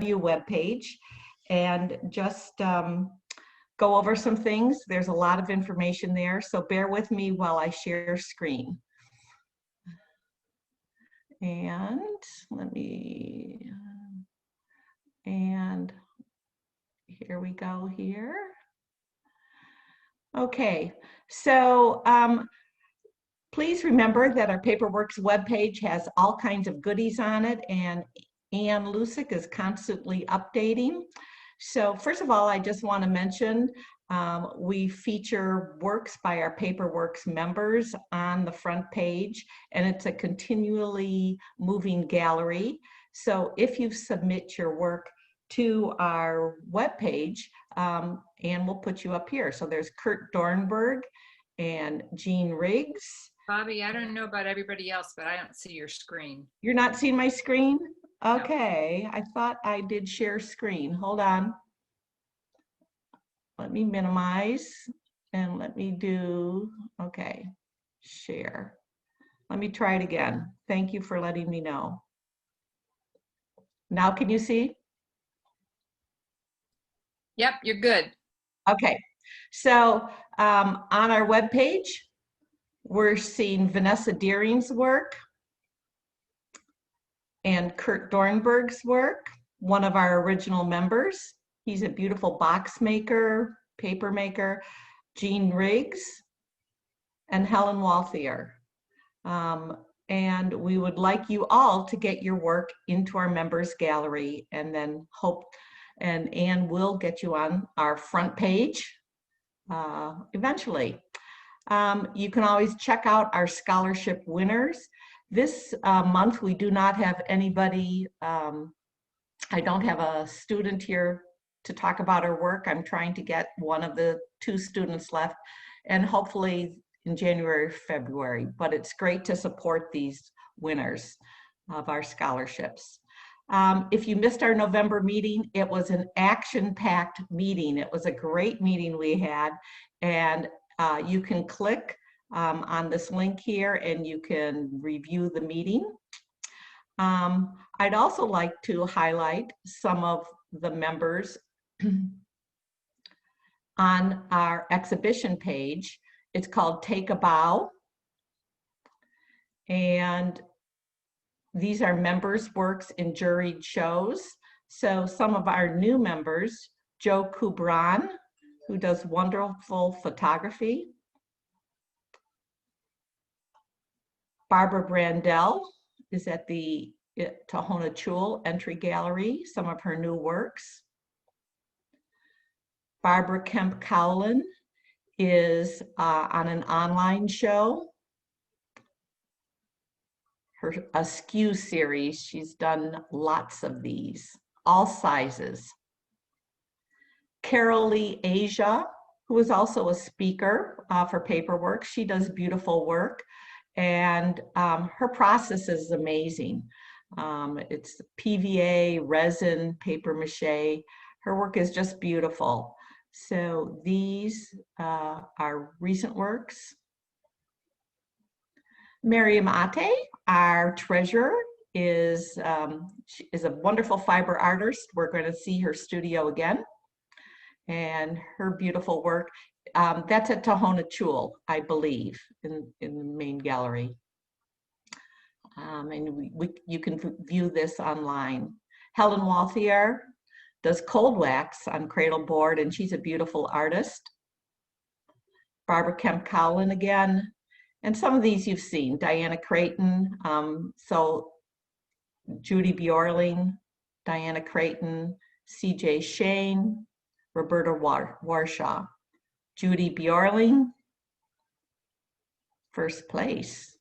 webpage and just go over some things. There's a lot of information there, so bear with me while I share screen. And and here we go here. Okay, so please remember that our PaperWorks webpage has all kinds of goodies on it, and Ann Lusick is constantly updating. So first of all, I just want to mention we feature works by our PaperWorks members on the front page, and it's a continually moving gallery. So if you submit your work to our webpage, Ann will put you up here. So there's Kurt Dornberg and Jean Riggs. Bobby, I don't know about everybody else, but I don't see your screen. You're not seeing my screen? Okay, I thought I did share screen. Hold on. Let me minimize and let me do, okay, share. Let me try it again. Thank you for letting me know. Now can you see? Yep, you're good. Okay, so on our webpage, we're seeing Vanessa Deering's work and Kurt Dornberg's work, one of our original members. He's a beautiful box maker, paper maker. Jean Riggs and Helen Walthier. And we would like you all to get your work into our members gallery, and then and Ann will get you on our front page eventually. You can always check out our scholarship winners. This month we do not have anybody, I don't have a student here to talk about her work. I'm trying to get one of the 2 students left, and hopefully in January or February, but it's great to support these winners of our scholarships. If you missed our November meeting, it was an action-packed meeting. It was a great meeting we had, and you can click on this link here and you can review the meeting. I'd also like to highlight some of the members on our exhibition page. It's called Take a Bow, and these are members' works in juried shows. So some of our new members, Joe Kubran, who does wonderful photography, Barbara Brandell is at the Tohono Chul Entry Gallery, some of her new works. Barbara Kemp Cowlin is on an online show. Her Askew series, she's done lots of these, all sizes. Carol Lee Asia, who is also a speaker for PaperWorks, she does beautiful work, and her process is amazing. It's PVA, resin, paper mache. Her work is just beautiful. So these are recent works. Miriam Ate, our treasurer, is a wonderful fiber artist. We're going to see her studio again, and her beautiful work. That's at Tohono Chul, I believe, in the main gallery. And you can view this online. Helen Walthier does cold wax on cradle board, and she's a beautiful artist. Barbara Kemp Cowlin again, and some of these you've seen. Diana Creighton, so Judy Bjorling, Diana Creighton, CJ Shane, Roberta Warshaw. Judy Bjorling, first place.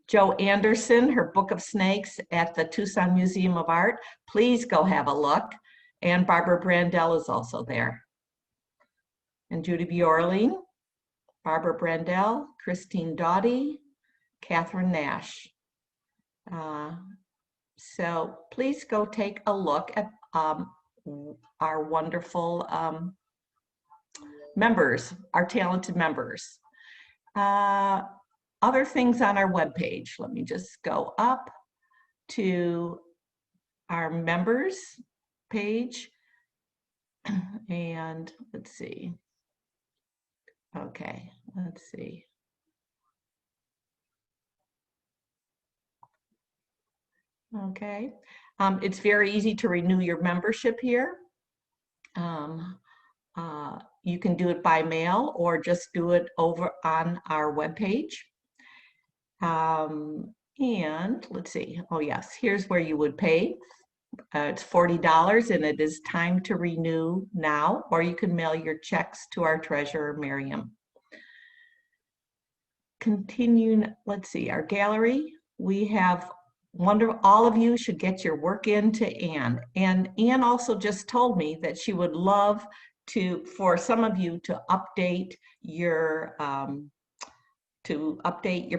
Jo Anderson, her Book of Snakes at the Tucson Museum of Art. Please go have a look. And Barbara Brandell is also there. And Judy Bjorling, Barbara Brandell, Christine Doughty, Catherine Nash. So please go take a look at our wonderful members, our talented members. Other things on our webpage. Let me just go up to our members page. And let's see. Okay, let's see. Okay, it's very easy to renew your membership here. You can do it by mail or just do it over on our webpage. And let's see, oh yes, here's where you would pay. It's $40 and it is time to renew now, or you can mail your checks to our treasurer, Miriam. Continuing, let's see, our gallery, we have all of you should get your work in to Anne. And Anne also just told me that she would love for some of you to update your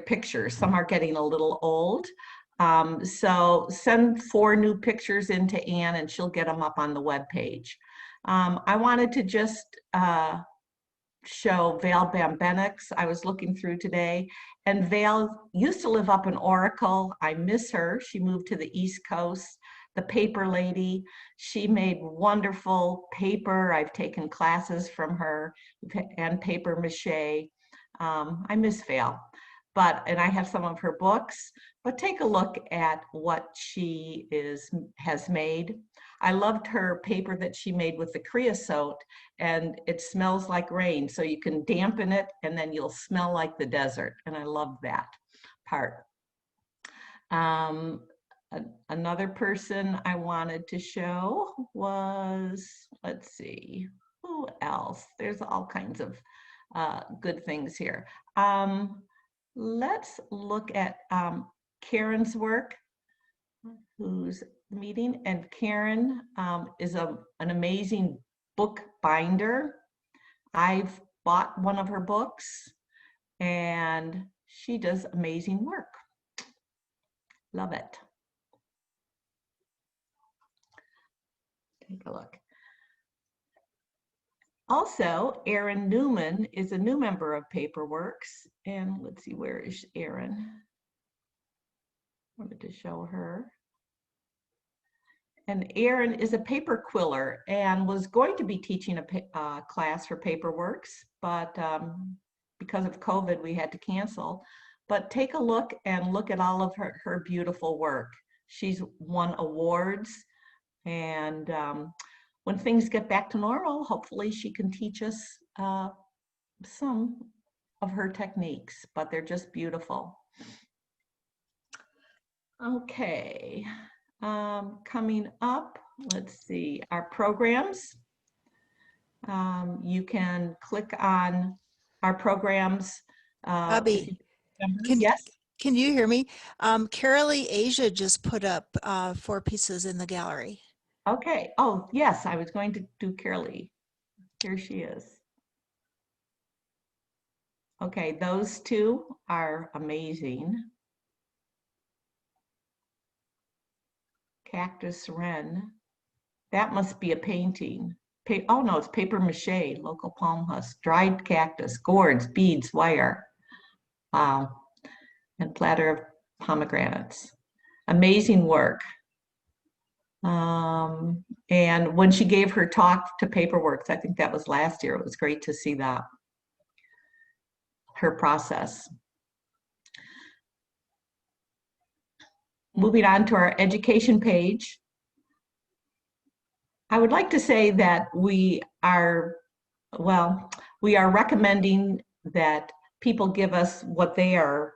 pictures. Some are getting a little old. So send 4 new pictures into Anne and she'll get them up on the web page. I wanted to just show Val Bambenix. I was looking through today, and Val used to live up in Oracle. I miss her. She moved to the East Coast. The paper lady. She made wonderful paper. I've taken classes from her and paper mache. I miss Val, and I have some of her books, but take a look at what she has made. I loved her paper that she made with the creosote, and it smells like rain. So you can dampen it and then you'll smell like the desert. And I love that part. Another person I wanted to show was, let's see, who else? There's all kinds of good things here. Let's look at Karen's work, who's meeting, and Karen is an amazing book binder. I've bought one of her books and she does amazing work. Love it. Take a look. Also, Erin Newman is a new member of PaperWorks, and let's see, where is Erin? I wanted to show her. And Erin is a paper quiller and was going to be teaching a class for PaperWorks, but because of COVID, we had to cancel. But take a look at all of her beautiful work. She's won awards, and when things get back to normal, hopefully she can teach us some of her techniques, but they're just beautiful. Okay, coming up, let's see, our programs. You can click on our programs. Bobby, yes? Can you hear me? Carolee Asia just put up 4 pieces in the gallery. Okay. Oh, yes, I was going to do Carolee. Here she is. Okay, those 2 are amazing. Cactus Wren. That must be a painting. Oh no, it's paper mache, local palm husk, dried cactus, gourds, beads, wire. Wow. And platter of pomegranates. Amazing work. And when she gave her talk to PaperWorks, I think that was last year, it was great to see that, her process. Moving on to our education page. I would like to say that we are recommending that people give us what they are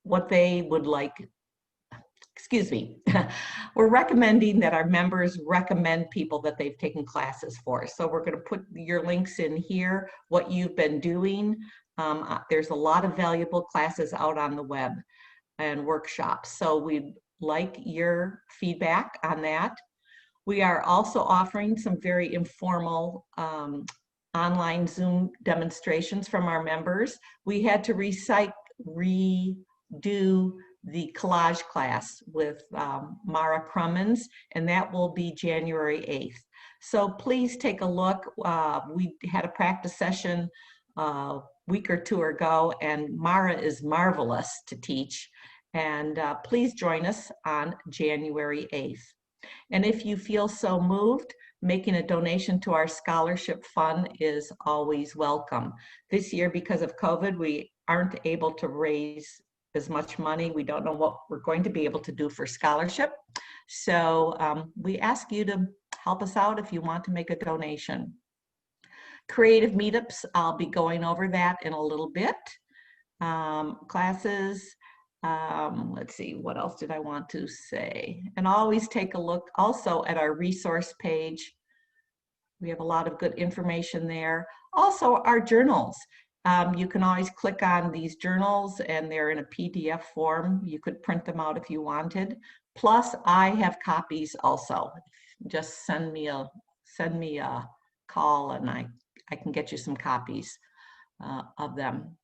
what they would like. Excuse me. We're recommending that our members recommend people that they've taken classes for. So we're going to put your links in here, what you've been doing. There's a lot of valuable classes out on the web and workshops. So we'd like your feedback on that. We are also offering some very informal online Zoom demonstrations from our members. We had to redo the collage class with Mara Crummins, and that will be January 8th. So please take a look. We had a practice session a week or 2 ago, and Mara is marvelous to teach. And please join us on January 8th. And if you feel so moved, making a donation to our scholarship fund is always welcome. This year, because of COVID, we aren't able to raise as much money. We don't know what we're going to be able to do for scholarship. So we ask you to help us out if you want to make a donation. Creative meetups, I'll be going over that in a little bit. Classes, let's see, what else did I want to say? And always take a look also at our resource page. We have a lot of good information there. Also, our journals. You can always click on these journals and they're in a PDF form. You could print them out if you wanted. Plus, I have copies also. Just send me a call and I can get you some copies of them.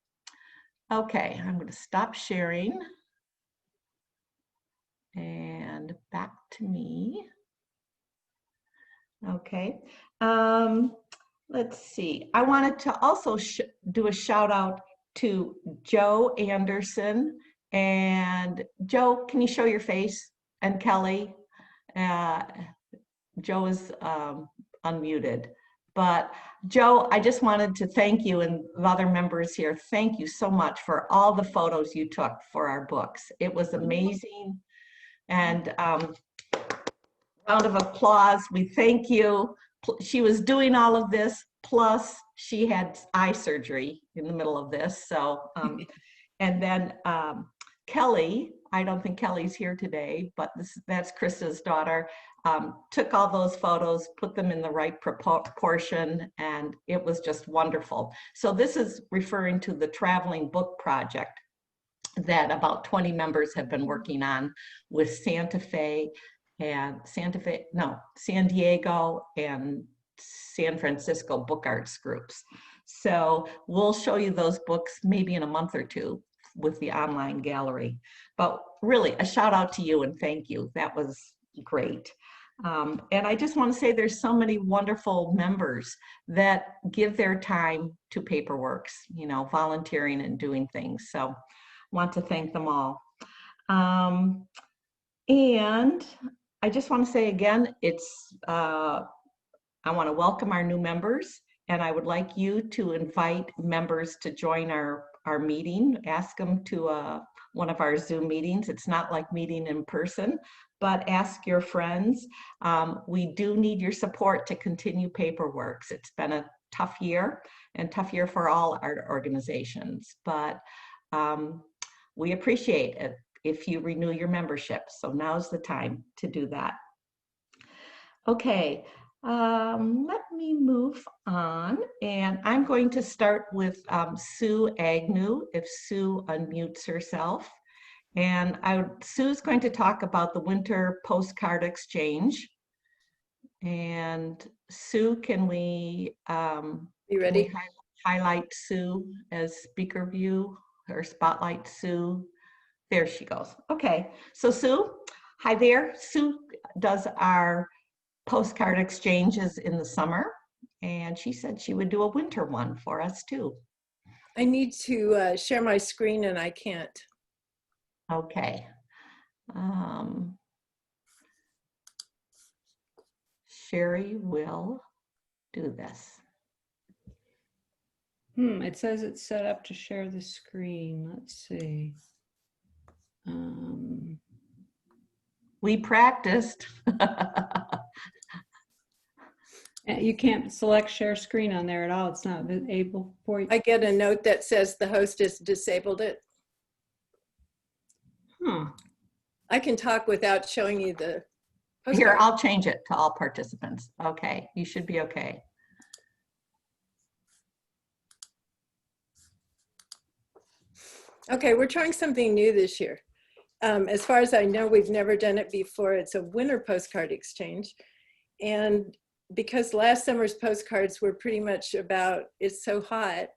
Okay, I'm going to stop sharing and back to me. Okay, let's see. I wanted to also do a shout out to Joe Anderson. And Joe, can you show your face? And Kelly, Joe is unmuted. But Joe, I just wanted to thank you and the other members here. Thank you so much for all the photos you took for our books. It was amazing. And round of applause. We thank you. She was doing all of this, plus she had eye surgery in the middle of this. So, and then Kelly, I don't think Kelly's here today, but that's Krista's daughter, took all those photos, put them in the right proportion, and it was just wonderful. So this is referring to the traveling book project that about 20 members have been working on with San Diego and San Francisco book arts groups. So we'll show you those books maybe in a month or two with the online gallery. But really, a shout out to you and thank you. That was great. And I just want to say there's so many wonderful members that give their time to PaperWorks, you know, volunteering and doing things. So want to thank them all. And I just want to say again, I want to welcome our new members, and I would like you to invite members to join our meeting. Ask them to one of our Zoom meetings. It's not like meeting in person, but ask your friends. We do need your support to continue PaperWorks. It's been a tough year, and tough year for all art organizations, but we appreciate it if you renew your membership. So now's the time to do that. Okay, let me move on, and I'm going to start with Sue Agnew, if Sue unmutes herself. And Sue's going to talk about the winter postcard exchange. And Sue, can we, you ready? Highlight Sue as speaker view or spotlight Sue? There she goes. Okay, so Sue, hi there. Sue does our postcard exchanges in the summer, and she said she would do a winter one for us too. I need to share my screen and I can't. Okay. Sherry will do this. It says it's set up to share the screen. Let's see. We practiced. You can't select share screen on there at all. It's not able for you. I get a note that says the host has disabled it. Huh. I can talk without showing you the postcard. Here, I'll change it to all participants. Okay, you should be okay. Okay, we're trying something new this year. As far as I know, we've never done it before. It's a winter postcard exchange. And because last summer's postcards were pretty much about it's so hot,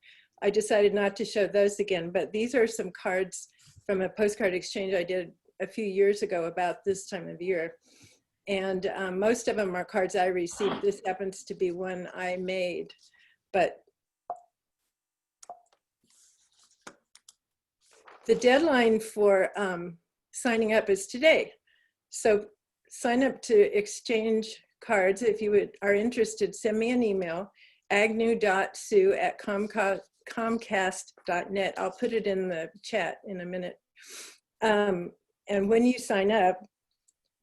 I decided not to show those again. But these are some cards from a postcard exchange I did a few years ago about this time of year. And most of them are cards I received. This happens to be one I made. But the deadline for signing up is today. So sign up to exchange cards. If you are interested, send me an email, agnew.sue@comcast.net. I'll put it in the chat in a minute. And when you sign up,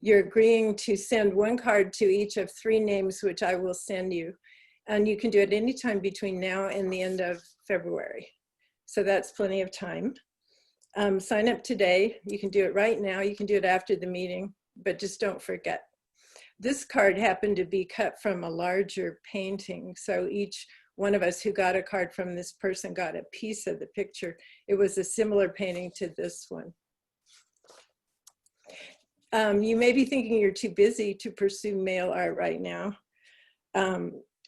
you're agreeing to send one card to each of 3 names, which I will send you. And you can do it anytime between now and the end of February. So that's plenty of time. Sign up today. You can do it right now. You can do it after the meeting, but just don't forget. This card happened to be cut from a larger painting. So each one of us who got a card from this person got a piece of the picture. It was a similar painting to this one. You may be thinking you're too busy to pursue mail art right now.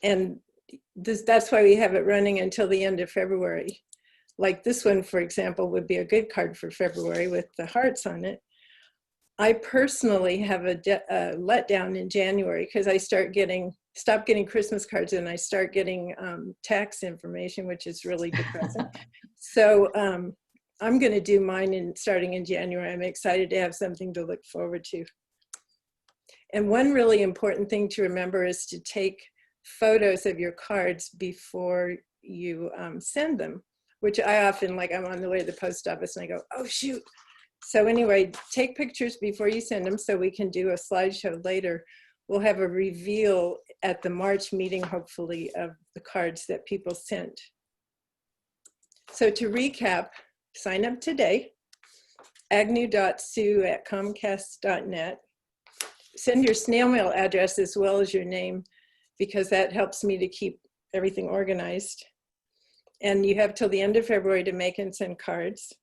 And that's why we have it running until the end of February. Like this one, for example, would be a good card for February with the hearts on it. I personally have a letdown in January because I stop getting Christmas cards and I start getting tax information, which is really depressing. So I'm going to do mine starting in January. I'm excited to have something to look forward to. And one really important thing to remember is to take photos of your cards before you send them, which I often, like I'm on the way to the post office and I go, oh shoot. So anyway, take pictures before you send them so we can do a slideshow later. We'll have a reveal at the March meeting, hopefully, of the cards that people sent. So to recap, sign up today, agnew.sue@comcast.net. Send your snail mail address as well as your name, because that helps me to keep everything organized. And you have till the end of February to make and send cards.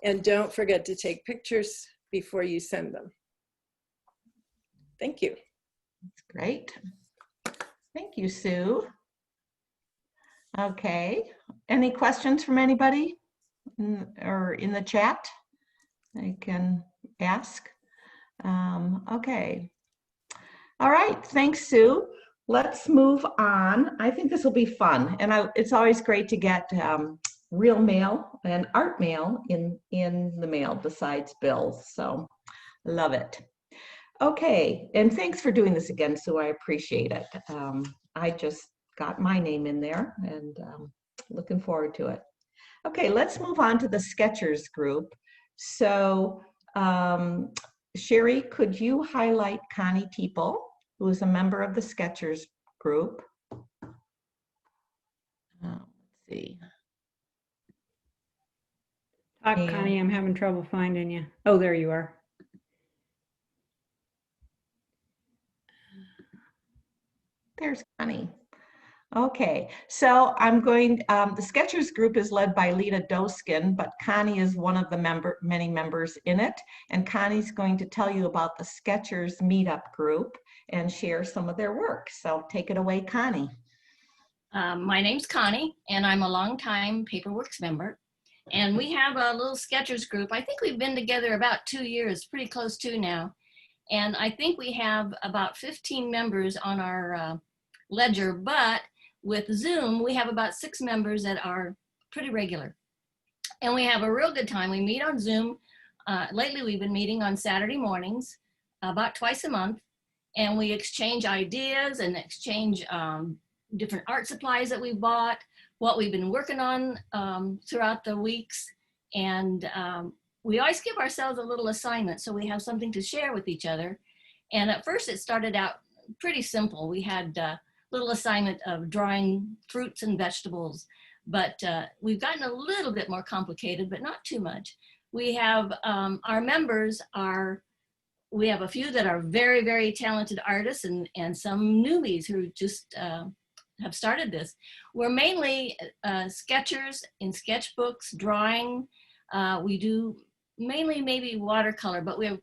And don't forget to take pictures before you send them. Thank you. That's great. Thank you, Sue. Okay, any questions from anybody or in the chat I can ask? Okay. All right, thanks, Sue. Let's move on. I think this will be fun, and it's always great to get real mail and art mail in the mail besides bills, so love it. Okay, and thanks for doing this again, Sue. I appreciate it. I just got my name in there and looking forward to it. Okay, let's move on to the Sketchers group. So Sherry, could you highlight Connie Teeple, who is a member of the Sketchers group? Let's see. Talk, Connie, I'm having trouble finding you. Oh, there you are. There's Connie. Okay, so I'm going, the Sketchers group is led by Lita Doskin, but Connie is one of the many members in it. And Connie's going to tell you about the Sketchers meetup group and share some of their work. So take it away, Connie. My name's Connie, and I'm a longtime PaperWorks member. And we have a little Sketchers group. I think we've been together about 2 years, pretty close to now. And I think we have about 15 members on our ledger, but with Zoom, we have about 6 members that are pretty regular. And we have a real good time. We meet on Zoom. Lately, we've been meeting on Saturday mornings, about twice a month. And we exchange ideas and exchange different art supplies that we bought, what we've been working on throughout the weeks. And we always give ourselves a little assignment so we have something to share with each other. And at first it started out pretty simple. We had a little assignment of drawing fruits and vegetables, but we've gotten a little bit more complicated, but not too much. We have our members we have a few that are very, very talented artists and some newbies who just have started this. We're mainly sketchers in sketchbooks, drawing. We do mainly maybe watercolor, but we have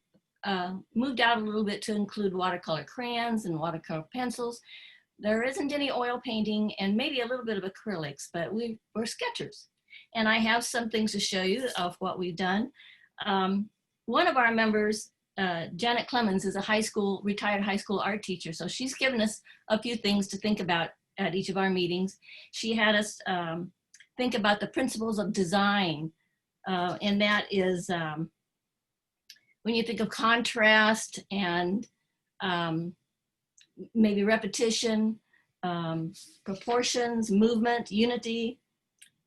moved out a little bit to include watercolor crayons and watercolor pencils. There isn't any oil painting and maybe a little bit of acrylics, but we're sketchers. And I have some things to show you of what we've done. One of our members, Janet Clemens, is a retired high school art teacher. So she's given us a few things to think about at each of our meetings. She had us think about the principles of design. And that is when you think of contrast and maybe repetition, proportions, movement, unity,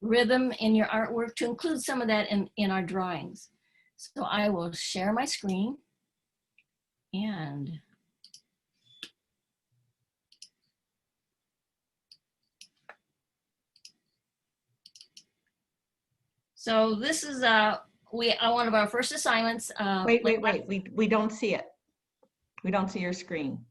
rhythm in your artwork, to include some of that in our drawings. So I will share my screen and so this is one of our first assignments. Wait, we don't see it. We don't see your screen.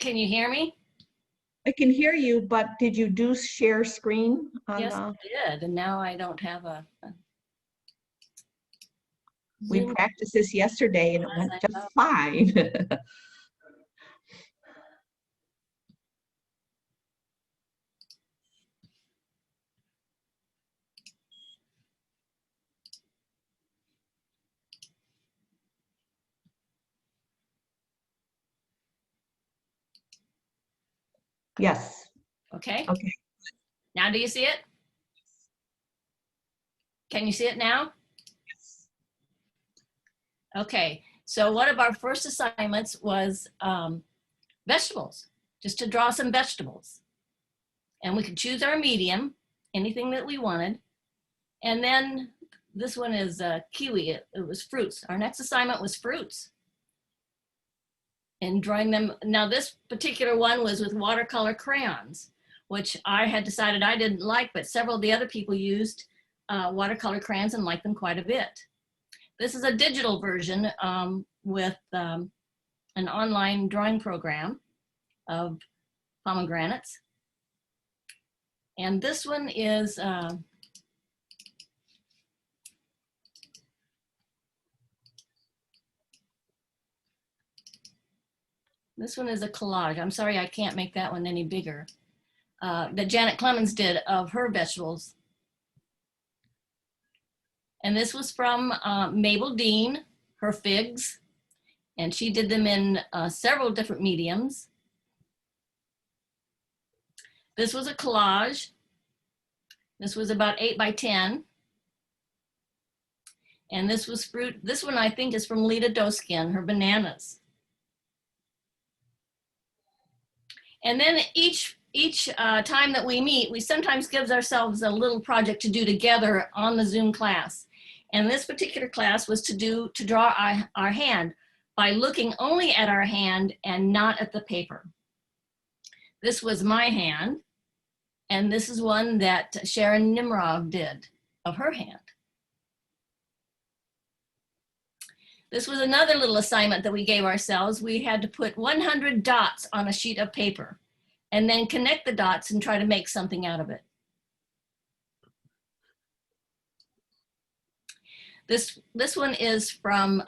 Can you hear me? I can hear you, but did you do share screen? Yes, I did. And now I don't have a We Zoom. practiced this yesterday and it went I just know. fine. Yes. Okay. Okay. Now do you see it? Can you see it now? Okay. So one of our first assignments was vegetables, just to draw some vegetables. And we could choose our medium, anything that we wanted. And then this one is kiwi. It was fruits. Our next assignment was fruits. And drawing them. Now this particular one was with watercolor crayons, which I had decided I didn't like, but several of the other people used watercolor crayons and liked them quite a bit. This is a digital version with an online drawing program of pomegranates. And this one is this one is a collage. I'm sorry I can't make that one any bigger. That Janet Clemens did of her vegetables. And this was from Mabel Dean, her figs. And she did them in several different mediums. This was a collage. This was about 8 by 10. And this was fruit. This one I think is from Lita Doskin, her bananas. And then each time that we meet, we sometimes gives ourselves a little project to do together on the Zoom class. And this particular class was to draw our hand by looking only at our hand and not at the paper. This was my hand, and this is one that Sharon Nimrov did of her hand. This was another little assignment that we gave ourselves. We had to put 100 dots on a sheet of paper and then connect the dots and try to make something out of it. This one is from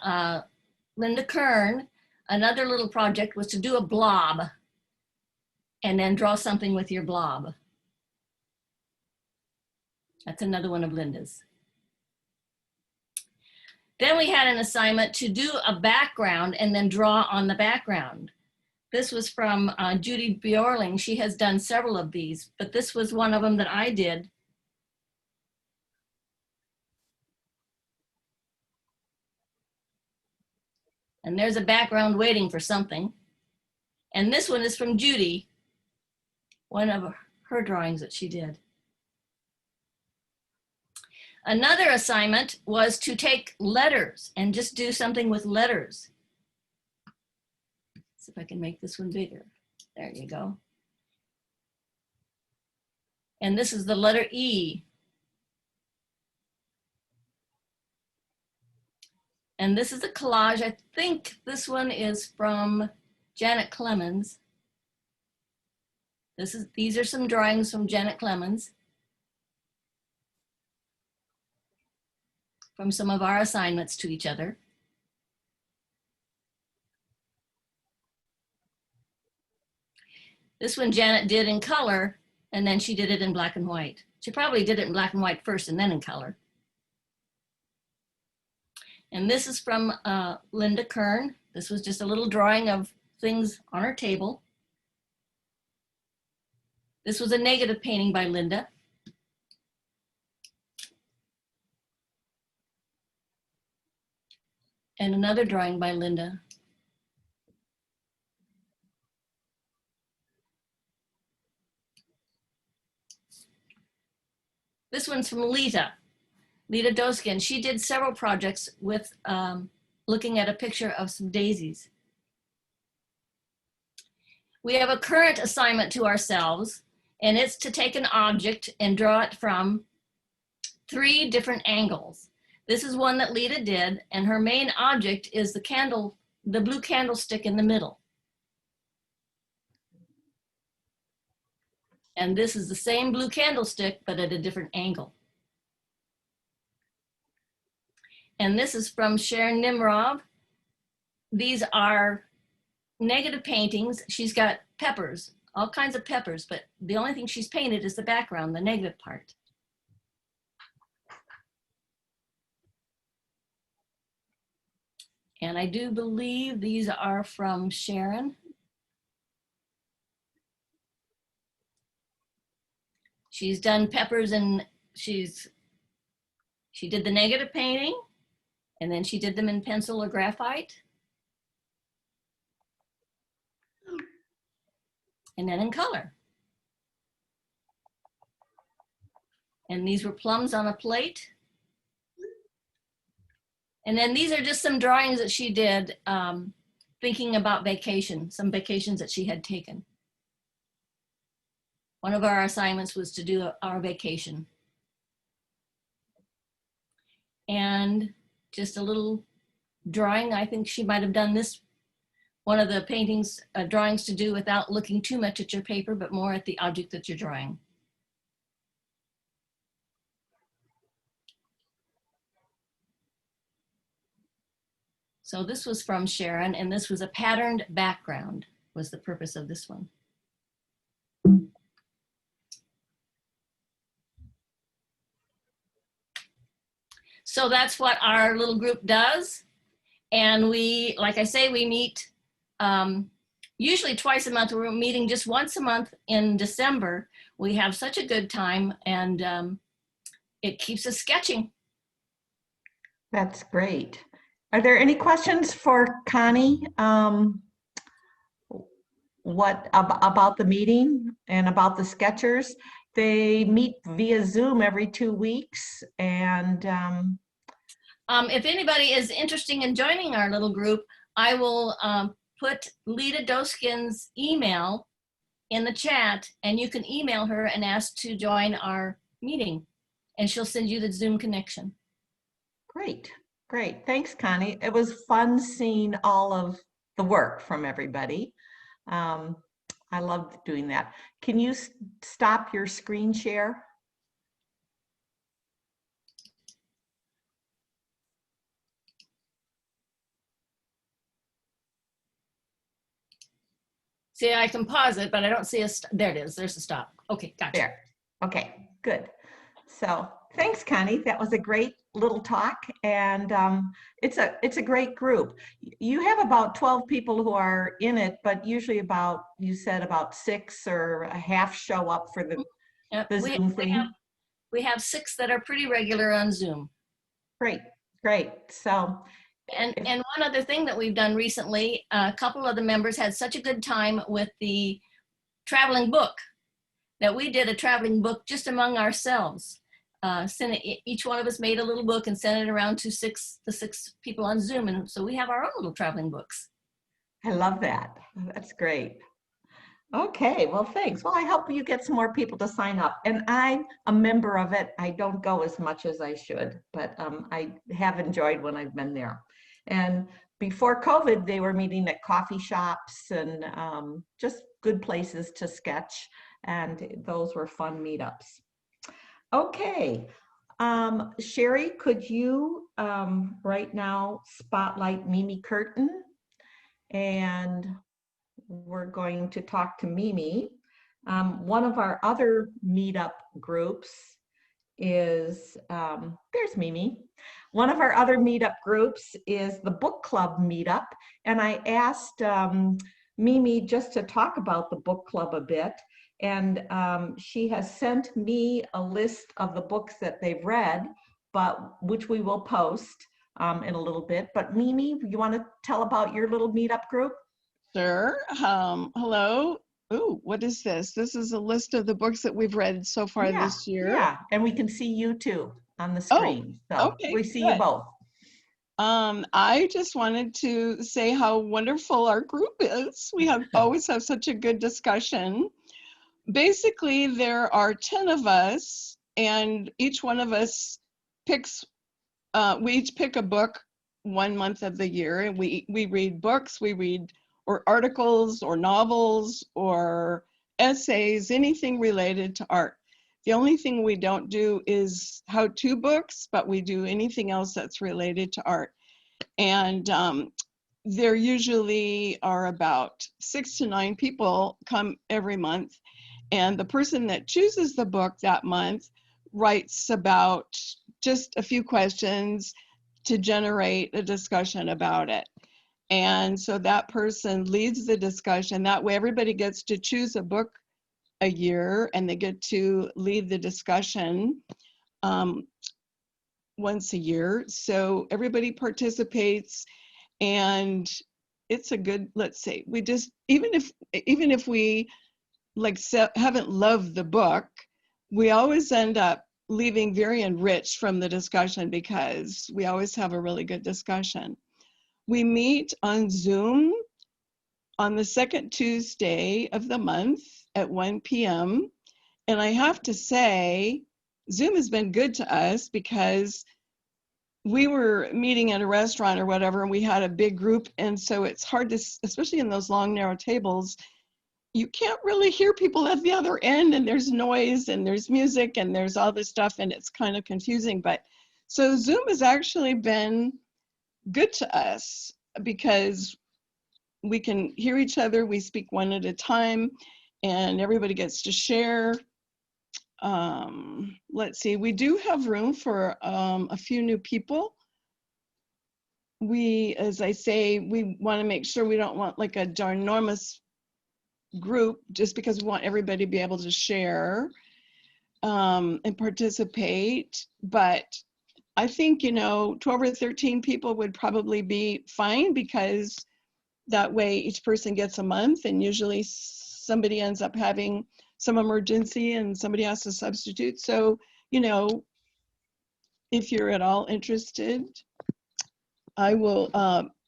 Linda Kern. Another little project was to do a blob and then draw something with your blob. That's another one of Linda's. Then we had an assignment to do a background and then draw on the background. This was from Judy Bjorling. She has done several of these, but this was one of them that I did. And there's a background waiting for something. And this one is from Judy, one of her drawings that she did. Another assignment was to take letters and just do something with letters. See if I can make this one bigger. There you go. And this is the letter E. And this is a collage. I think this one is from Janet Clemens. These are some drawings from Janet Clemens from some of our assignments to each other. This one Janet did in color, and then she did it in black and white. She probably did it in black and white first and then in color. And this is from Linda Kern. This was just a little drawing of things on her table. This was a negative painting by Linda. And another drawing by Linda. This one's from Lita Doskin. She did several projects with looking at a picture of some daisies. We have a current assignment to ourselves, and it's to take an object and draw it from 3 different angles. This is one that Lita did, and her main object is the blue candlestick in the middle. And this is the same blue candlestick, but at a different angle. And this is from Sharon Nimrov. These are negative paintings. She's got peppers, all kinds of peppers, but the only thing she's painted is the background, the negative part. And I do believe these are from Sharon. She's done peppers, and she did the negative painting, and then she did them in pencil or graphite. And then in color. And these were plums on a plate. And then these are just some drawings that she did thinking about vacation, some vacations that she had taken. One of our assignments was to do our vacation. And just a little drawing. I think she might have done this, one of the paintings, drawings to do without looking too much at your paper, but more at the object that you're drawing. So this was from Sharon, and this was a patterned background, was the purpose of this one. So that's what our little group does. And we, like I say, we meet usually twice a month. We're meeting just once a month in December. We have such a good time, and it keeps us sketching. That's great. Are there any questions for Connie? What about the meeting and about the sketchers? They meet via Zoom every 2 weeks, and if anybody is interested in joining our little group, I will put Lita Doskin's email in the chat, and you can email her and ask to join our meeting, and she'll send you the Zoom connection. Great, great. Thanks, Connie. It was fun seeing all of the work from everybody. I loved doing that. Can you stop your screen share? See, I can pause it, but I don't see there it is. There's a stop. Okay, gotcha. There. Okay, good. So thanks, Connie. That was a great little talk, and it's a great group. You have about 12 people who are in it, but usually about, you said about 6 or a half show up for the Zoom thing. We have 6 that are pretty regular on Zoom. Great, great. So. And one other thing that we've done recently, a couple of the members had such a good time with the traveling book that we did a traveling book just among ourselves. Each one of us made a little book and sent it around to the 6 people on Zoom. And so we have our own little traveling books. I love that. That's great. Okay, well, thanks. Well, I hope you get some more people to sign up. And I'm a member of it. I don't go as much as I should, but I have enjoyed when I've been there. And before COVID, they were meeting at coffee shops and just good places to sketch. And those were fun meetups. Okay. Sherry, could you right now spotlight Mimi Curtin? And we're going to talk to Mimi. One of our other meetup groups is, there's Mimi. One of our other meetup groups is the book club meetup. And I asked Mimi just to talk about the book club a bit. And she has sent me a list of the books that they've read, but which we will post in a little bit. But Mimi, you want to tell about your little meetup group? Sure. Hello. Ooh, what is this? This is a list of the books that we've read so far this year. Yeah, and we can see you too on the screen. So okay, we see you both. I just wanted to say how wonderful our group is. We always have such a good discussion. Basically, there are 10 of us, and each one of us picks, we each pick a book 1 month of the year, and we read books, we read or articles or novels or essays, anything related to art. The only thing we don't do is how-to books, but we do anything else that's related to art. And there usually are about 6 to 9 people come every month. And the person that chooses the book that month writes about just a few questions to generate a discussion about it. And so that person leads the discussion. That way everybody gets to choose a book a year and they get to lead the discussion once a year. So everybody participates, and it's a good, let's say, we just, even if we haven't loved the book, we always end up leaving very enriched from the discussion because we always have a really good discussion. We meet on Zoom on the second Tuesday of the month at 1 p.m. And I have to say, Zoom has been good to us because we were meeting at a restaurant or whatever, and we had a big group. And so it's hard to, especially in those long, narrow tables, you can't really hear people at the other end, and there's noise and there's music and there's all this stuff, and it's kind of confusing. But so Zoom has actually been good to us because we can hear each other, we speak one at a time, and everybody gets to share. Let's see, we do have room for a few new people. We, as I say, we want to make sure we don't want like a ginormous group just because we want everybody to be able to share and participate. But I think, 12 or 13 people would probably be fine because that way each person gets a month, and usually somebody ends up having some emergency and somebody has to substitute. So, if you're at all interested, I will,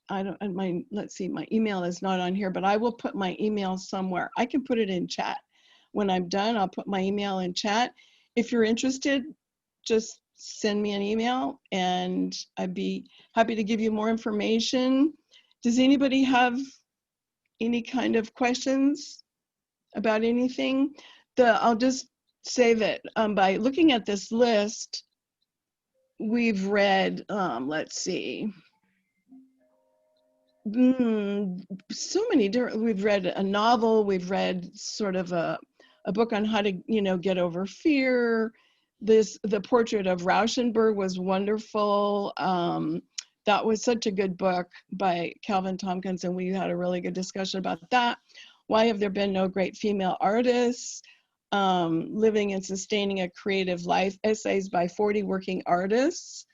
let's see, my email is not on here, but I will put my email somewhere. I can put it in chat. When I'm done, I'll put my email in chat. If you're interested, just send me an email and I'd be happy to give you more information. Does anybody have any kind of questions about anything? I'll just say that by looking at this list, we've read, let's see, so many different, we've read a novel, we've read sort of a book on how to, get over fear. The Portrait of Rauschenberg was wonderful. That was such a good book by Calvin Tompkins, and we had a really good discussion about that. Why have there been no great female artists? Living and Sustaining a Creative Life, essays by 40 working artists.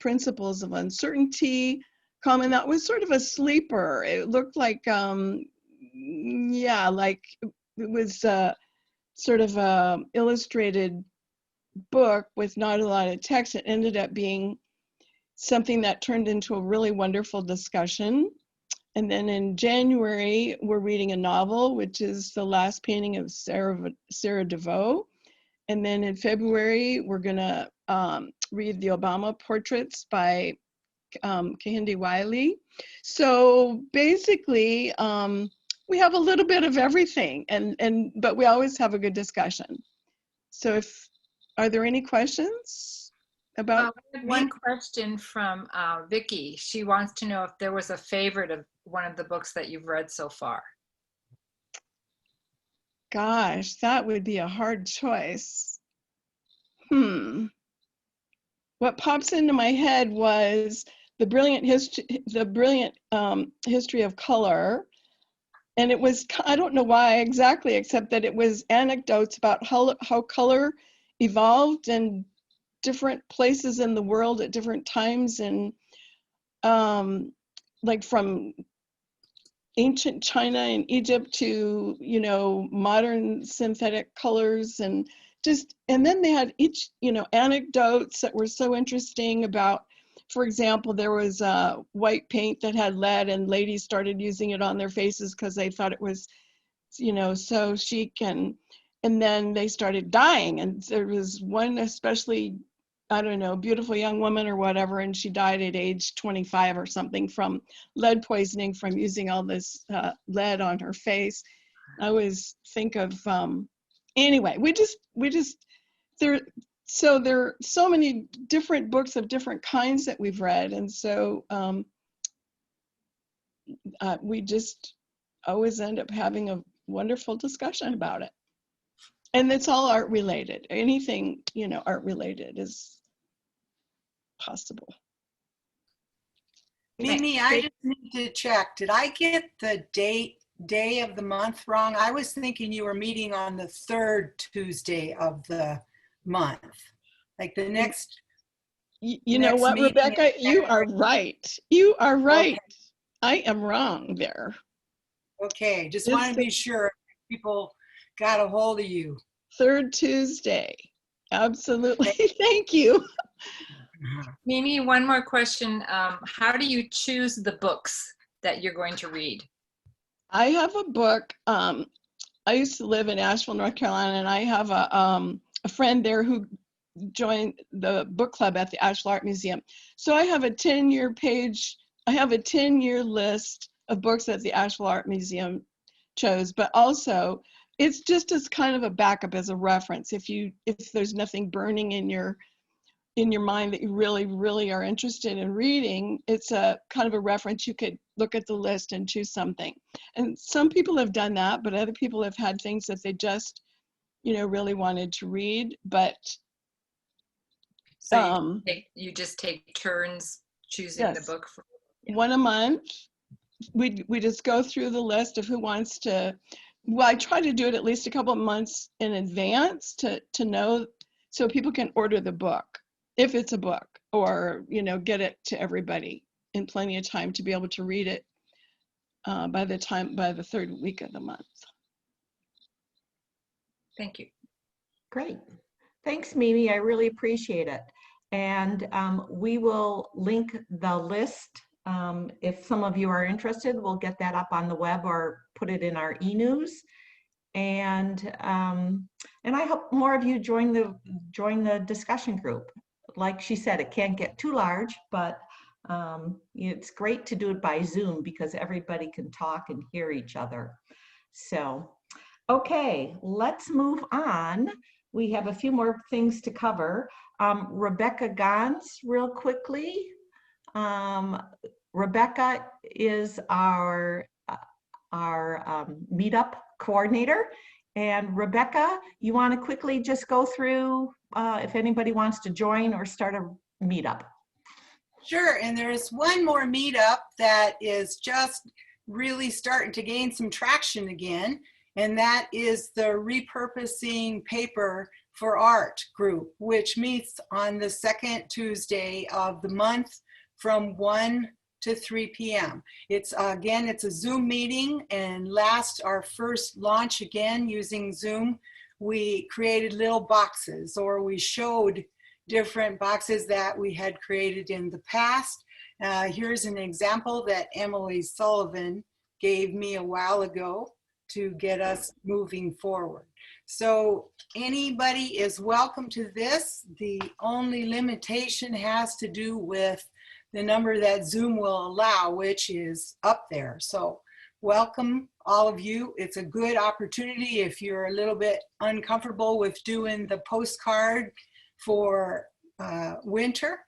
Principles of Uncertainty. Common, that was sort of a sleeper. It looked like, like it was sort of a illustrated book with not a lot of text. It ended up being something that turned into a really wonderful discussion. And then in January, we're reading a novel, which is The Last Painting of Sarah DeVoe. And then in February, we're gonna read the Obama Portraits by Kahindi Wiley. So basically, we have a little bit of everything, but we always have a good discussion. So are there any questions about? I have one question from Vicky. She wants to know if there was a favorite of one of the books that you've read so far. Gosh, that would be a hard choice. What pops into my head was the brilliant history of color. And it was, I don't know why exactly, except that it was anecdotes about how color evolved in different places in the world at different times, and like from ancient China and Egypt to, modern synthetic colors, and then they had each, anecdotes that were so interesting about, for example, there was white paint that had lead, and ladies started using it on their faces because they thought it was, so chic, and then they started dying. And there was one especially, I don't know, beautiful young woman or whatever, and she died at age 25 or something from lead poisoning from using all this lead on her face. I always think of, anyway, there are so many different books of different kinds that we've read. And so we just always end up having a wonderful discussion about it. And it's all art related. Anything, art related is possible. Mimi, I just need to check. Did I get the day of the month wrong? I was thinking you were meeting on the third Tuesday of the month. Like the next. You know what, Rebecca? You are right. You are right. Okay. I am wrong there. Okay, just want to be sure people got a hold of you. Third Tuesday. Absolutely. Thank you. Mimi, one more question. How do you choose the books that you're going to read? I have a book. I used to live in Asheville, North Carolina, and I have a friend there who joined the book club at the Asheville Art Museum. So I have a 10-year list of books that the Asheville Art Museum chose, but also it's just as kind of a backup, as a reference. If there's nothing burning in your mind that you really, really are interested in reading, it's a kind of a reference. You could look at the list and choose something. And some people have done that, but other people have had things that they just, really wanted to read. But so you just take turns choosing the book for one a month. We just go through the list of who wants to. Well, I try to do it at least a couple of months in advance to know, so people can order the book if it's a book, or get it to everybody in plenty of time to be able to read it by the third week of the month. Thank you. Great. Thanks, Mimi. I really appreciate it. And we will link the list. If some of you are interested, we'll get that up on the web or put it in our e-news. And I hope more of you join the discussion group. Like she said, it can't get too large, but it's great to do it by Zoom because everybody can talk and hear each other. So, okay, let's move on. We have a few more things to cover. Rebecca Gans, real quickly. Rebecca is our meetup coordinator. And Rebecca, you want to quickly just go through if anybody wants to join or start a meetup? Sure, and there's one more meetup that is just really starting to gain some traction again, and that is the Repurposing Paper for Art group, which meets on the second Tuesday of the month from 1 to 3 p.m. It's a Zoom meeting, and our first launch again using Zoom, we created little boxes, or we showed different boxes that we had created in the past. Here's an example that Emily Sullivan gave me a while ago to get us moving forward. So anybody is welcome to this. The only limitation has to do with the number that Zoom will allow, which is up there. So welcome all of you. It's a good opportunity if you're a little bit uncomfortable with doing the postcard for winter.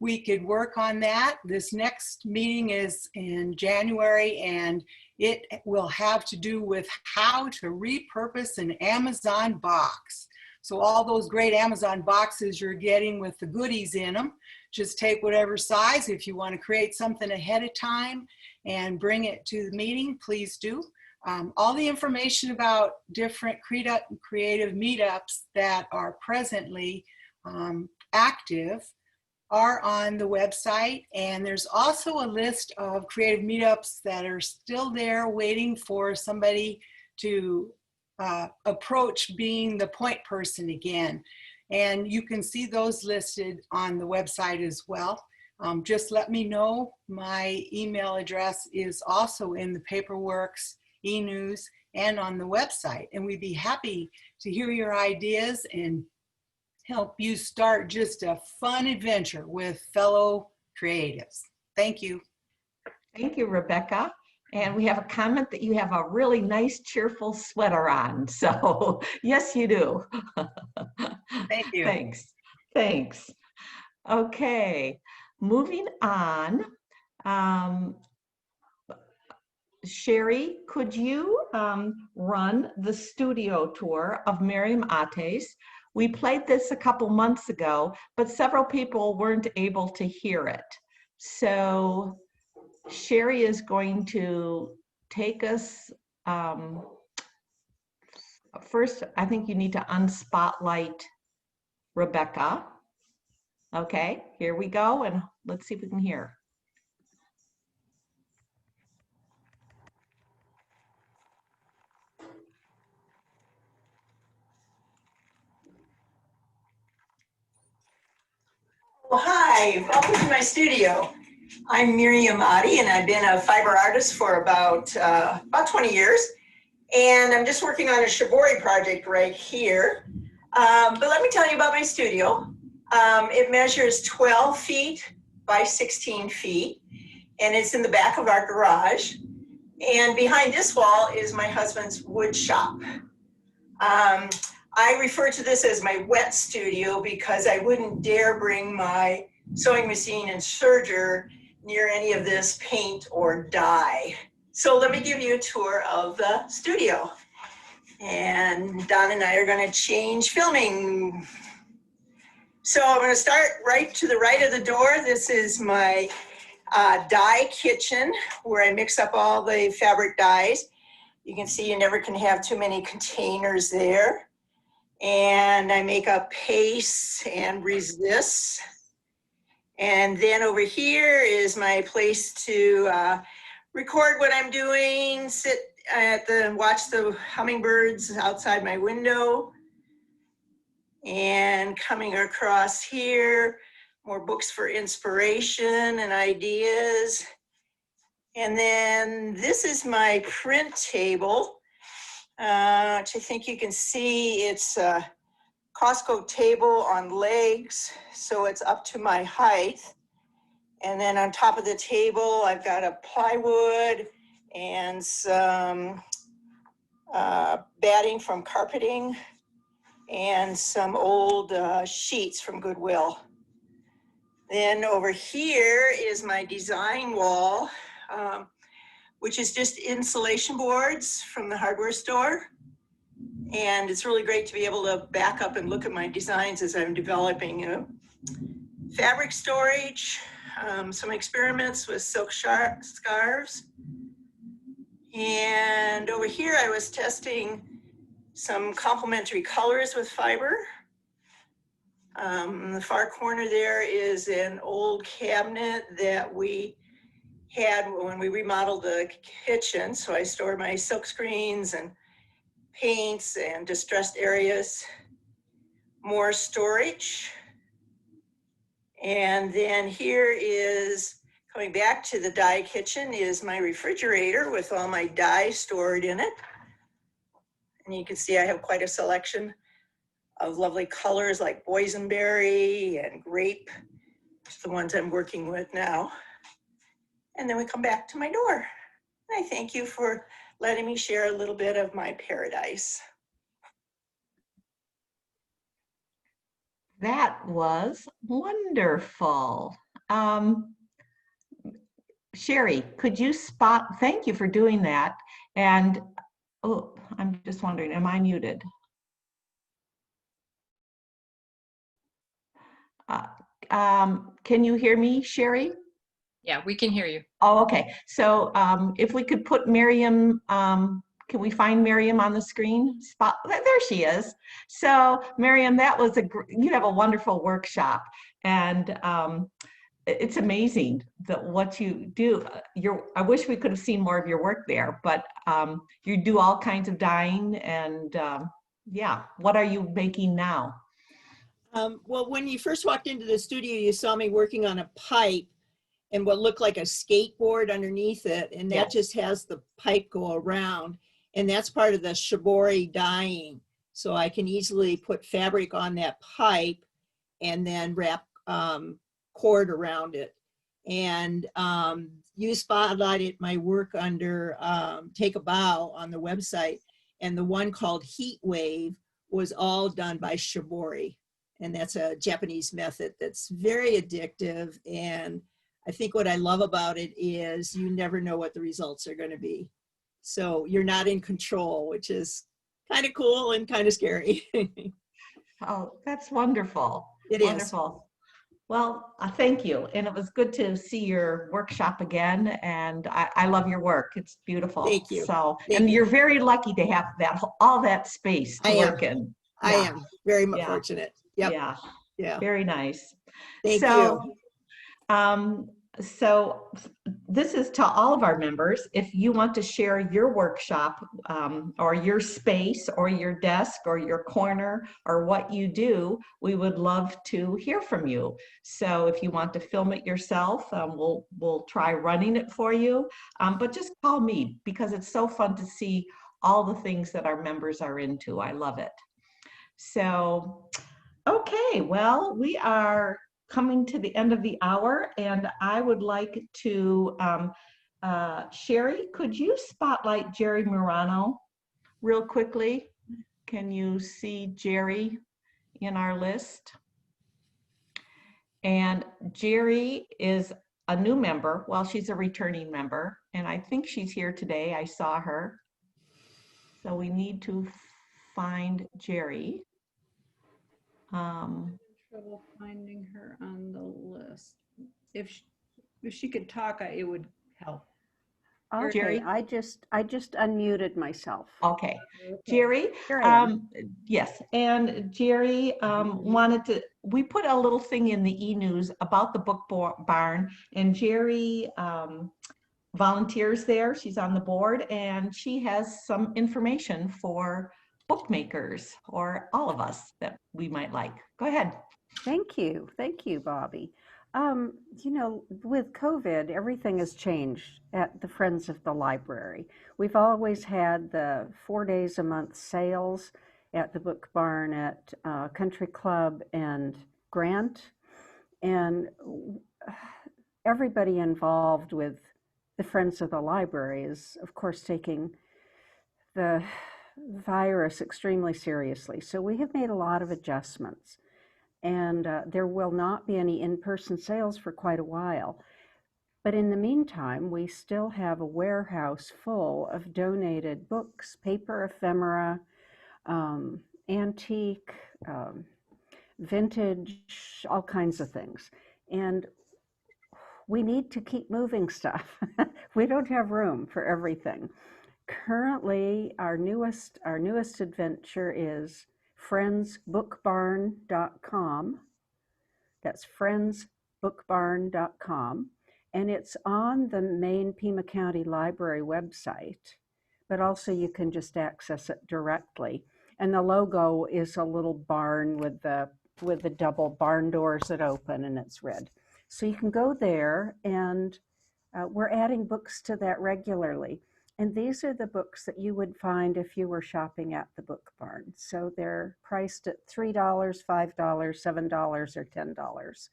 We could work on that. This next meeting is in January, and it will have to do with how to repurpose an Amazon box. So all those great Amazon boxes you're getting with the goodies in them, just take whatever size. If you want to create something ahead of time and bring it to the meeting, please do. All the information about different creative meetups that are presently active are on the website, and there's also a list of creative meetups that are still there waiting for somebody to approach being the point person again. And you can see those listed on the website as well. Just let me know. My email address is also in the PaperWorks e-news and on the website, and we'd be happy to hear your ideas and help you start just a fun adventure with fellow creatives. Thank you. Thank you, Rebecca. And we have a comment that you have a really nice, cheerful sweater on. So yes, you do. Thank you. Thanks. Thanks. Okay, moving on. Sherry, could you run the studio tour of Miriam Ates? We played this a couple months ago, but several people weren't able to hear it. So Sherry is going to take us, first, I think you need to unspotlight Rebecca. Okay, here we go, and let's see if we can hear. Well, hi, welcome to my studio. I'm Miriam Adi, and I've been a fiber artist for about 20 years. And I'm just working on a shibori project right here. But let me tell you about my studio. It measures 12 feet by 16 feet, and it's in the back of our garage. And behind this wall is my husband's wood shop. I refer to this as my wet studio because I wouldn't dare bring my sewing machine and serger near any of this paint or dye. So let me give you a tour of the studio. And Don and I are going to change filming. So I'm going to start right to the right of the door. This is my dye kitchen where I mix up all the fabric dyes. You can see you never can have too many containers there. And I make up paste and resist. And then over here is my place to record what I'm doing, sit watch the hummingbirds outside my window. And coming across here, more books for inspiration and ideas. And then this is my print table. Which I think you can see it's a Costco table on legs, so it's up to my height. And then on top of the table, I've got a plywood and some batting from carpeting and some old sheets from Goodwill. Then over here is my design wall, which is just insulation boards from the hardware store. And it's really great to be able to back up and look at my designs as I'm developing. Fabric storage, some experiments with silk scarves. And over here I was testing some complementary colors with fiber. In the far corner there is an old cabinet that we had when we remodeled the kitchen. So I store my silk screens and paints and distressed areas. More storage. And then here is, coming back to the dye kitchen, is my refrigerator with all my dye stored in it. And you can see I have quite a selection of lovely colors like boysenberry and grape. the ones I'm working with now. And then we come back to my door. And I thank you for letting me share a little bit of my paradise. That was wonderful. Sherry, could you thank you for doing that. And, oh, I'm just wondering, am I muted? Can you hear me, Sherry? Yeah, we can hear you. Oh, okay. So if we could put Miriam, can we find Miriam on the screen? There she is. So Miriam, that was you have a wonderful workshop, and it's amazing that what you do. I wish we could have seen more of your work there, but you do all kinds of dyeing, and yeah. What are you making now? Well, when you first walked into the studio, you saw me working on a pipe and what looked like a skateboard underneath it. And that just has the pipe go around. And that's part of the shibori dyeing. So I can easily put fabric on that pipe and then wrap cord around it. And you spotlighted my work under Take a Bow on the website. And the one called Heat Wave was all done by shibori. And that's a Japanese method that's very addictive. And I think what I love about it is you never know what the results are going to be. So you're not in control, which is kind of cool and kind of scary. Oh, that's wonderful. It wonderful. Well, thank you. And it was good to see your workshop again. And I love your work. It's beautiful. Thank you. So, Thank and you. you're very lucky to have all that space to work in. I Yeah. am very Yeah. fortunate. Yep. Yeah. Yeah. Very nice. Thank So, you. So this is to all of our members. If you want to share your workshop or your space or your desk or your corner or what you do, we would love to hear from you. So if you want to film it yourself, we'll try running it for you. But just call me because it's so fun to see all the things that our members are into. I love it. So, okay, well, we are coming to the end of the hour, and I would like to, Sherry, could you spotlight Jerry Murano real quickly? Can you see Jerry in our list? And Jerry is a new member. Well, she's a returning member, and I think she's here today. I saw her. So we need to find Jerry. Trouble finding her on the list. If she could talk, it would help. Okay, Jerry? I just unmuted myself. Okay, Jerry, Here I am. yes, and Jerry we put a little thing in the e-news about the book barn, and Jerry volunteers there. She's on the board, and she has some information for bookmakers or all of us that we might like. Go ahead. Thank you, Bobby. You know, with COVID, everything has changed at the Friends of the Library. We've always had the 4 days a month sales at the Book Barn at Country Club and Grant, and everybody involved with the Friends of the Library is, of course, taking the virus extremely seriously. So we have made a lot of adjustments. And there will not be any in-person sales for quite a while. But in the meantime, we still have a warehouse full of donated books, paper ephemera, antique, vintage, all kinds of things. And we need to keep moving stuff. We don't have room for everything. Currently, our newest adventure is friendsbookbarn.com. That's friendsbookbarn.com. And it's on the main Pima County Library website, but also you can just access it directly. And the logo is a little barn with the double barn doors that open, and it's red. So you can go there, and we're adding books to that regularly. And these are the books that you would find if you were shopping at the Book Barn. So they're priced at $3, $5, $7, or $10.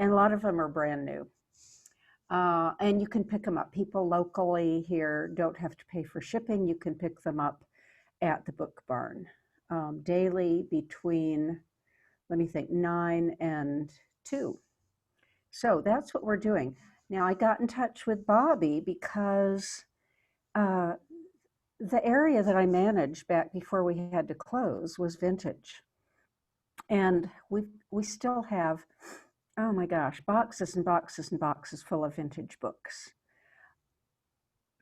and a lot of them are brand new. And you can pick them up. People locally here don't have to pay for shipping. You can pick them up at the Book Barn daily between, let me think, 9 and 2. So that's what we're doing. Now, I got in touch with Bobby because the area that I managed back before we had to close was vintage. And we still have, oh my gosh, boxes and boxes and boxes full of vintage books.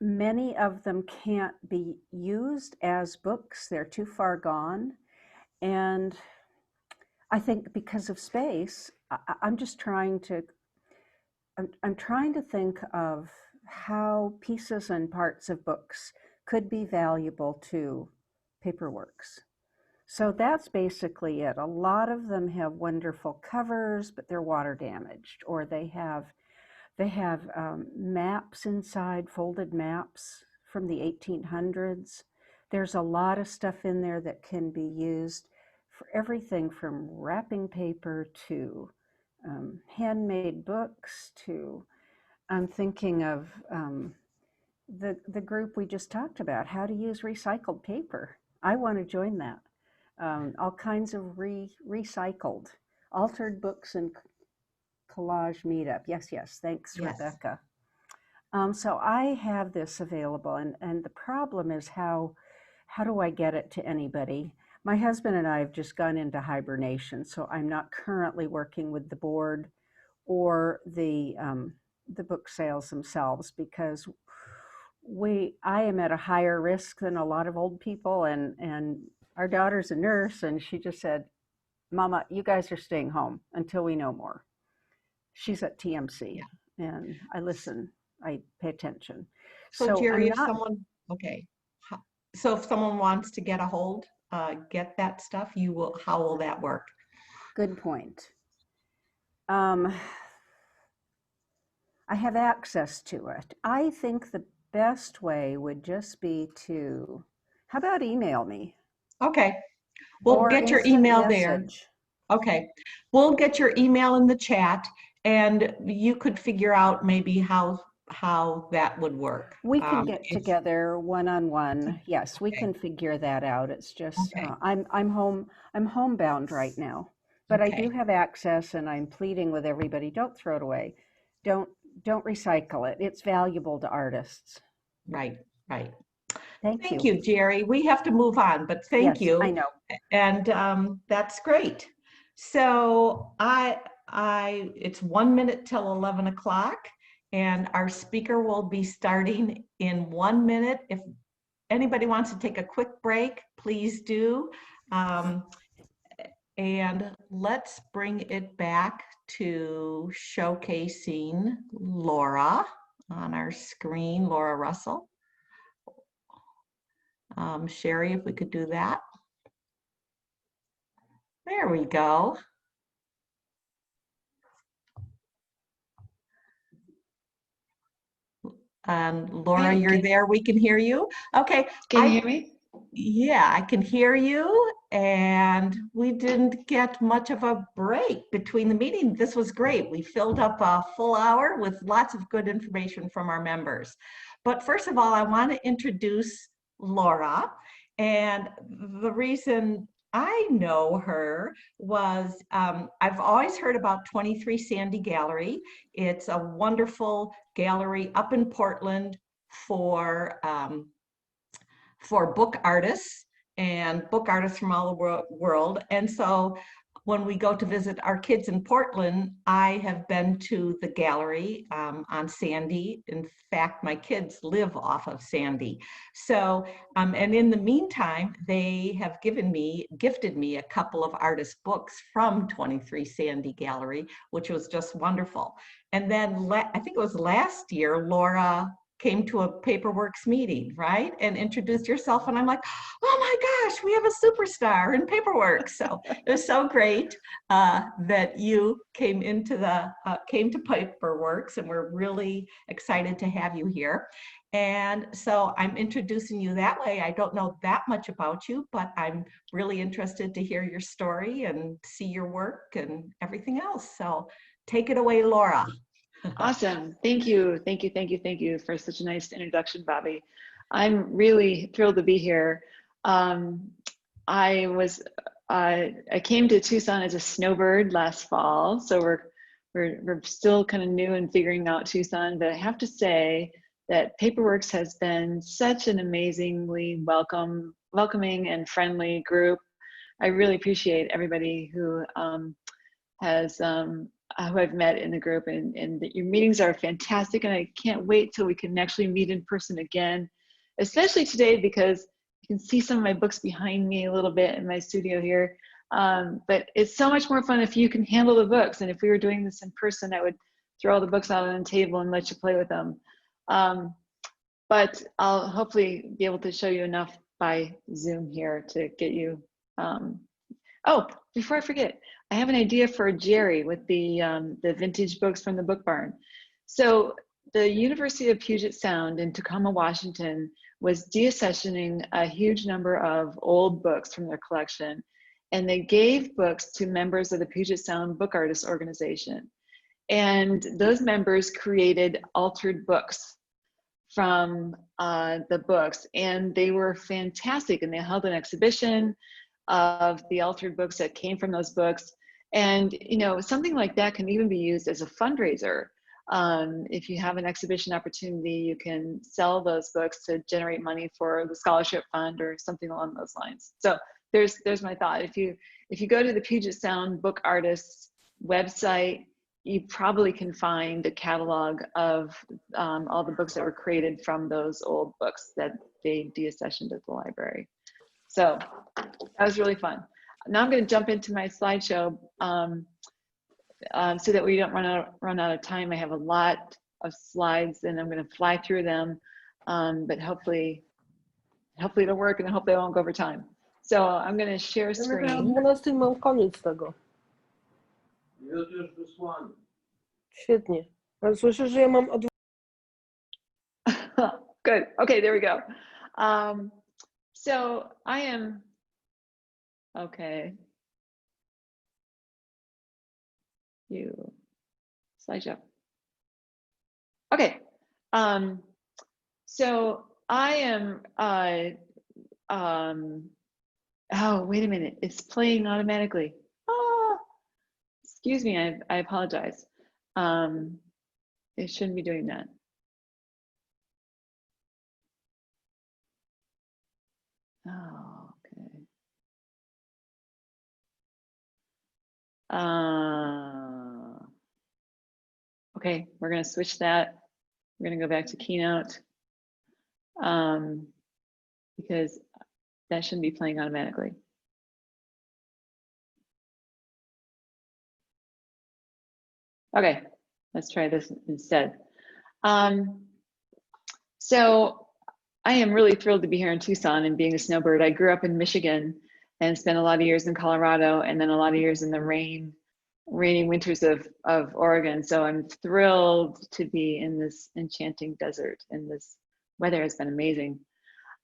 Many of them can't be used as books. They're too far gone. And I think because of space, I'm just trying to, I'm trying to think of how pieces and parts of books could be valuable to PaperWorks. So that's basically it. A lot of them have wonderful covers, but they're water damaged, or they have maps inside, folded maps from the 1800s. There's a lot of stuff in there that can be used for everything from wrapping paper to handmade books to, I'm thinking of the group we just talked about, how to use recycled paper. I want to join that. All kinds of recycled, altered books and collage meetup. Yes, thanks, Yes. Rebecca. So I have this available, and the problem is how do I get it to anybody? My husband and I have just gone into hibernation, so I'm not currently working with the board or the book sales themselves, because I am at a higher risk than a lot of old people, and our daughter's a nurse, and she just said, Mama, you guys are staying home until we know more. She's at TMC, and I listen, I pay attention. So Jerry, I'm if not, someone, okay. So if someone wants to get a hold, get that stuff, how will that work? good point. I have access to it. I think the best way would just be to, how about email me? Okay, we'll Or get your instant email there. message. Okay, we'll get your email in the chat, and you could figure out maybe how that would work. We can get together one-on-one. Yes, we Okay. can figure that out. It's just Okay. I'm homebound right now, but I do Okay. have access, and I'm pleading with everybody, don't throw it away. Don't recycle it. It's valuable to artists. Right. Thank you, Jerry. We have to move on, but thank Yes, you. I know. And that's great. So it's 1 minute till 11 o'clock, and our speaker will be starting in 1 minute. If anybody wants to take a quick break, please do. And let's bring it back to showcasing Laura on our screen, Laura Russell. Sherry, if we could do that. There we go. And Laura, Hi, you're there, we can hear you. Okay. Can you hear me? Yeah, I can hear you, and we didn't get much of a break between the meeting. This was great. We filled up a full hour with lots of good information from our members. But first of all, I want to introduce Laura, and the reason I know her was I've always heard about 23 Sandy Gallery. It's a wonderful gallery up in Portland for book artists and book artists from all the world. And so when we go to visit our kids in Portland, I have been to the gallery on Sandy. In fact, my kids live off of Sandy. So, and in the meantime, they have gifted me a couple of artist books from 23 Sandy Gallery, which was just wonderful. And then I think it was last year, Laura came to a PaperWorks meeting, right? And introduced yourself. And I'm like, oh my gosh, we have a superstar in PaperWorks. So it was so great that you came to PaperWorks, and we're really excited to have you here. And so I'm introducing you that way. I don't know that much about you, but I'm really interested to hear your story and see your work and everything else. So Take it away, Laura. Awesome. Thank you. Thank you. Thank you. Thank you for such a nice introduction, Bobby. I'm really thrilled to be here. I came to Tucson as a snowbird last fall, so we're still kind of new and figuring out Tucson, but I have to say that PaperWorks has been such an amazingly welcoming and friendly group. I really appreciate everybody who who I've met in the group, and your meetings are fantastic, and I can't wait till we can actually meet in person again, especially today because you can see some of my books behind me a little bit in my studio here. But it's so much more fun if you can handle the books, and if we were doing this in person, I would throw all the books out on the table and let you play with them. But I'll hopefully be able to show you enough by Zoom here to get you. Oh, before I forget, I have an idea for Jerry with the vintage books from the Book Barn. So the University of Puget Sound in Tacoma, Washington was deaccessioning a huge number of old books from their collection, and they gave books to members of the Puget Sound Book Artists Organization. And those members created altered books from the books, and they were fantastic, and they held an exhibition of the altered books that came from those books. And you know, something like that can even be used as a fundraiser. If you have an exhibition opportunity, you can sell those books to generate money for the scholarship fund or something along those lines. So there's my thought. If you go to the Puget Sound Book Artists website, you probably can find a catalog of all the books that were created from those old books that they deaccessioned at the library. So that was really fun. Now I'm going to jump into my slideshow so that we don't run out of time. I have a lot of slides and I'm going to fly through them, but hopefully it'll work, and I hope they won't go over time. So I'm going to share screen. Mam koniec tego. Już wysłany. Świetnie. Ale słyszę, że ja mam Good. Okay, there we go. So I am, okay. You, slideshow. Okay. So I am, oh, wait a minute. It's playing automatically. Oh, excuse me. I apologize. It shouldn't be doing that. Oh, okay. Okay, we're going to switch that. We're going to go back to Keynote because that shouldn't be playing automatically. Okay, let's try this instead. So I am really thrilled to be here in Tucson and being a snowbird. I grew up in Michigan and spent a lot of years in Colorado, and then a lot of years in the rainy winters of Oregon. So I'm thrilled to be in this enchanting desert, and this weather has been amazing.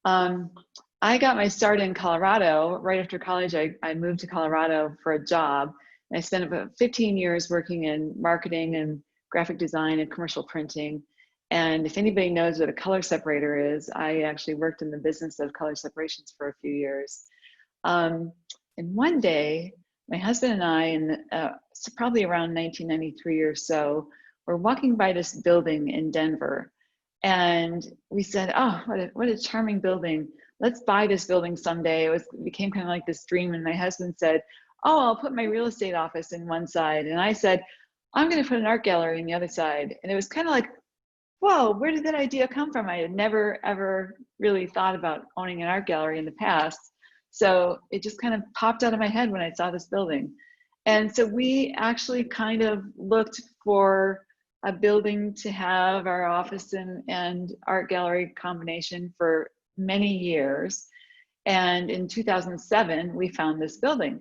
I got my start in Colorado. Right after college, I moved to Colorado for a job. And I spent about 15 years working in marketing and graphic design and commercial printing. And if anybody knows what a color separator is, I actually worked in the business of color separations for a few years. And one day, my husband and I, probably around 1993 or so, were walking by this building in Denver. And we said, oh, what a charming building. Let's buy this building someday. It became kind of like this dream. And my husband said, oh, I'll put my real estate office in one side. And I said, I'm going to put an art gallery in the other side. And it was kind of like, whoa, where did that idea come from? I had never, ever really thought about owning an art gallery in the past. So it just kind of popped out of my head when I saw this building. And so we actually kind of looked for a building to have our office and art gallery combination for many years. And in 2007, we found this building.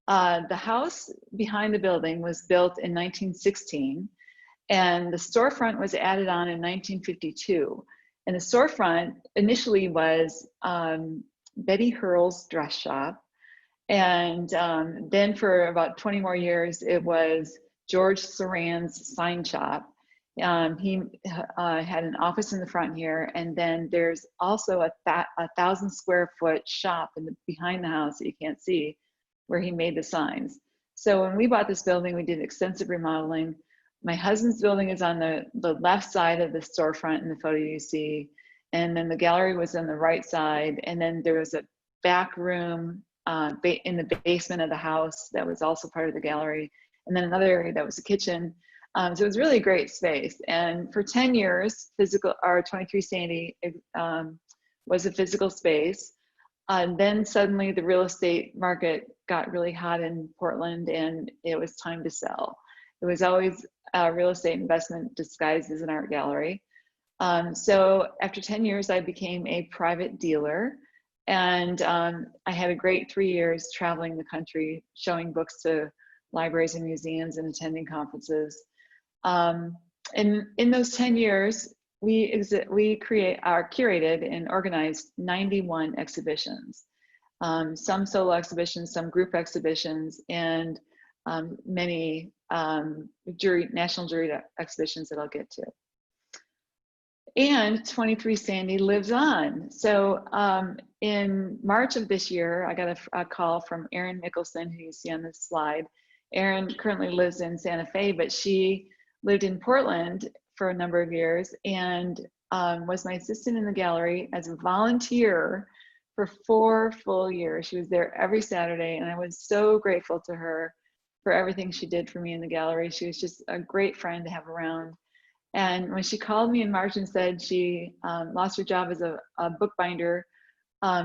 The house behind the building was built in 1916, and the storefront was added on in 1952. And the storefront initially was Betty Hurl's dress shop. And then for about 20 more years, it was George Saran's sign shop. He had an office in the front here, and then there's also a 1,000 square foot shop behind the house that you can't see, where he made the signs. So when we bought this building, we did extensive remodeling. My husband's building is on the left side of the storefront in the photo you see, and then the gallery was on the right side, and then there was a back room in the basement of the house that was also part of the gallery, and then another area that was a kitchen. So it was really a great space. And for 10 years, 23 Sandy was a physical space. Then suddenly the real estate market got really hot in Portland, and it was time to sell. It was always a real estate investment disguised as an art gallery. So after 10 years, I became a private dealer. And I had a great 3 years traveling the country, showing books to libraries and museums and attending conferences. And in those 10 years, we curated and organized 91 exhibitions, some solo exhibitions, some group exhibitions, and many national jury exhibitions that I'll get to. And 23 Sandy lives on. So in March of this year, I got a call from Erin Mickelson, who you see on this slide. Erin currently lives in Santa Fe, but she lived in Portland for a number of years and was my assistant in the gallery as a volunteer for 4 full years. She was there every Saturday, and I was so grateful to her for everything she did for me in the gallery. She was just a great friend to have around. And when she called me in March and said she lost her job as a bookbinder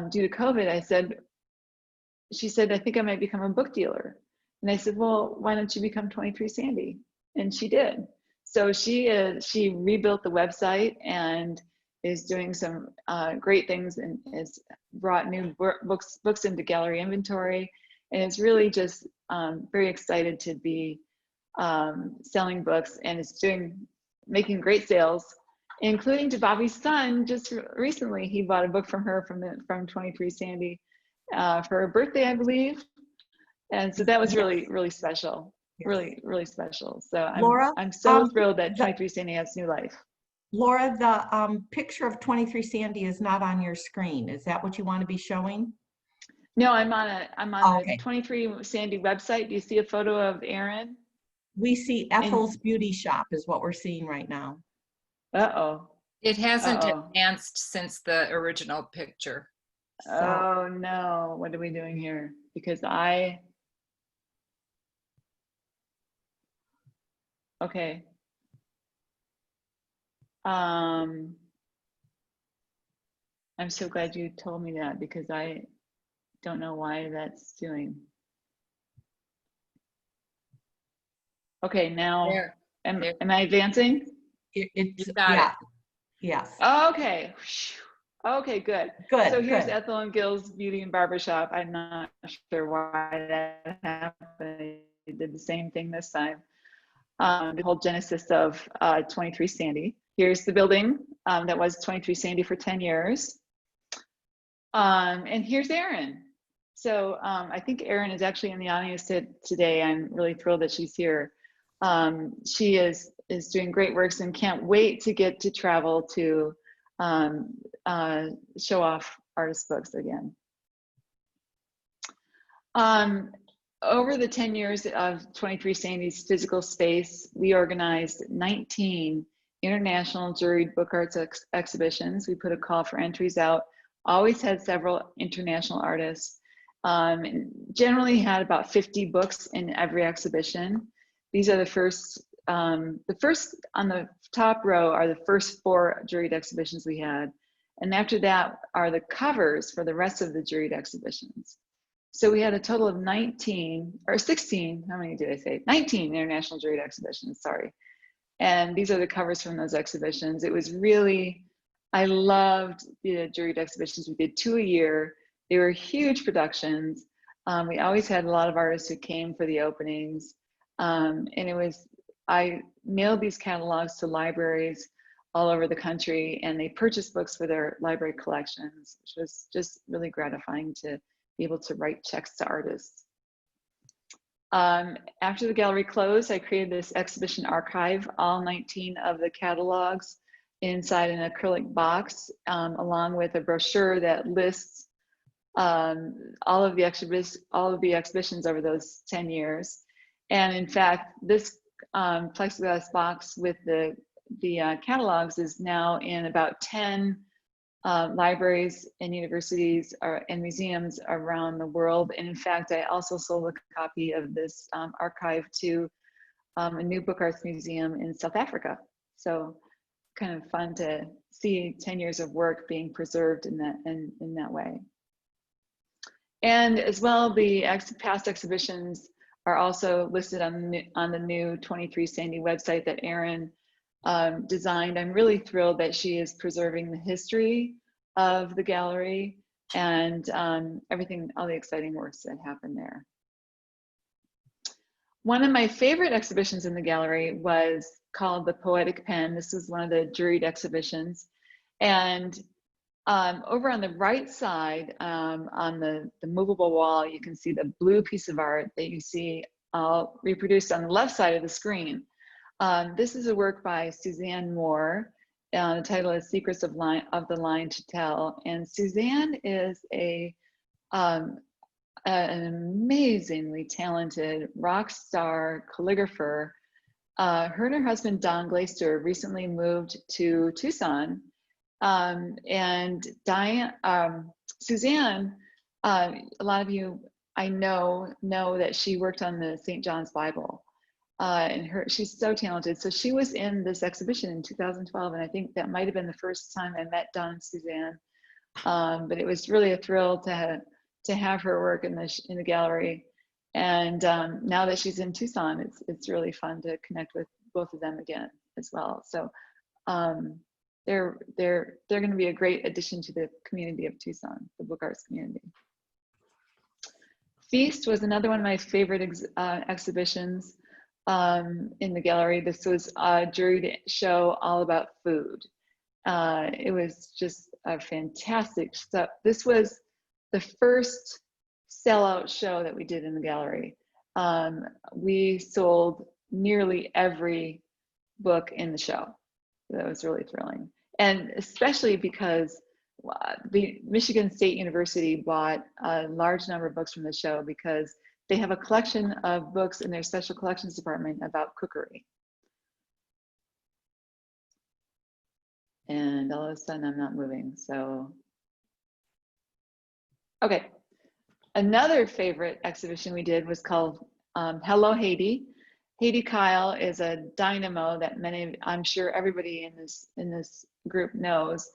due to COVID, she said, I think I might become a book dealer. And I said, well, why don't you become 23 Sandy? And she did. So she rebuilt the website and is doing some great things, and has brought new books into gallery inventory. And it's really just very excited to be selling books, and it's making great sales, including to Bobby's son. Just recently, he bought a book from her from 23 Sandy for her birthday, I believe. And so that was really, really special. Yes. Really, really special. So Laura, I'm so thrilled that 23 Sandy has new life. Laura, the picture of 23 Sandy is not on your screen. Is that what you want to be showing? No, I'm on the 23 Sandy website. Do you see a photo of Erin? We see Ethel's Beauty Shop is what we're seeing right now. Uh-oh. It hasn't advanced since the original picture. So. Oh no, what are we doing here? Because okay. I'm so glad you told me that, because I don't know why that's doing. Okay, now am I advancing? It's got it. Yes. Okay. Okay, good. Good. So here's good. Ethel and Gil's Beauty and Barbershop. I'm not sure why that happened. They did the same thing this time. The whole genesis of 23 Sandy. Here's the building that was 23 Sandy for 10 years. And here's Erin. So I think Erin is actually in the audience today. I'm really thrilled that she's here. She is doing great works and can't wait to get to travel to show off artist books again. Over the 10 years of 23 Sandy's physical space, we organized 19 international juried book arts exhibitions. We put a call for entries out, always had several international artists, generally had about 50 books in every exhibition. These are the first on the top row are the first 4 juried exhibitions we had. And after that are the covers for the rest of the juried exhibitions. So we had a total of 16, how many did I say? 19 international juried exhibitions, sorry. And these are the covers from those exhibitions. It was really, I loved the juried exhibitions. We did 2 a year. They were huge productions. We always had a lot of artists who came for the openings. And I mailed these catalogs to libraries all over the country, and they purchased books for their library collections, which was just really gratifying to be able to write checks to artists. After the gallery closed, I created this exhibition archive, all 19 of the catalogs inside an acrylic box, along with a brochure that lists all of the exhibitions over those 10 years. And in fact, this plexiglass box with the catalogs is now in about 10 libraries and universities and museums around the world. And in fact, I also sold a copy of this archive to a new book arts museum in South Africa. So kind of fun to see 10 years of work being preserved in that way. And as well, the past exhibitions are also listed on the new 23 Sandy website that Erin designed. I'm really thrilled that she is preserving the history of the gallery and everything, all the exciting works that happen there. One of my favorite exhibitions in the gallery was called The Poetic Pen. This is one of the juried exhibitions. And over on the right side, on the movable wall, you can see the blue piece of art that you see reproduced on the left side of the screen. This is a work by Suzanne Moore. The title is Secrets of the Line to Tell. And Suzanne is an amazingly talented rock star calligrapher. Her and her husband, Don Glaister, recently moved to Tucson. And Suzanne, a lot of you I know that she worked on the St. John's Bible. And she's so talented. So she was in this exhibition in 2012, and I think that might have been the first time I met Don and Suzanne. But it was really a thrill to have her work in the gallery. And now that she's in Tucson, it's really fun to connect with both of them again as well. So they're going to be a great addition to the community of Tucson, the book arts community. Feast was another one of my favorite exhibitions in the gallery. This was a juried show all about food. It was just a fantastic stuff. This was the first sellout show that we did in the gallery. We sold nearly every book in the show. That was really thrilling. And especially because the Michigan State University bought a large number of books from the show because they have a collection of books in their special collections department about cookery. And all of a sudden I'm not moving, so. Okay, another favorite exhibition we did was called Hello Haiti. Haiti Kyle is a dynamo that I'm sure everybody in this group knows.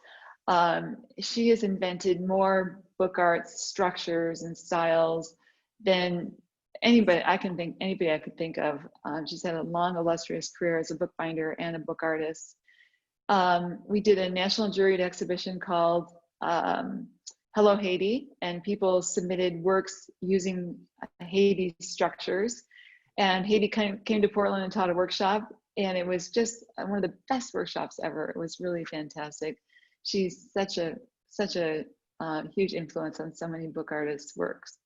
She has invented more book arts structures and styles than anybody I could think of. She's had a long, illustrious career as a bookbinder and a book artist. We did a national juried exhibition called Hello Haiti, and people submitted works using Haiti structures. And Haiti came to Portland and taught a workshop, and it was just one of the best workshops ever. It was really fantastic. She's such a huge influence on so many book artists' works.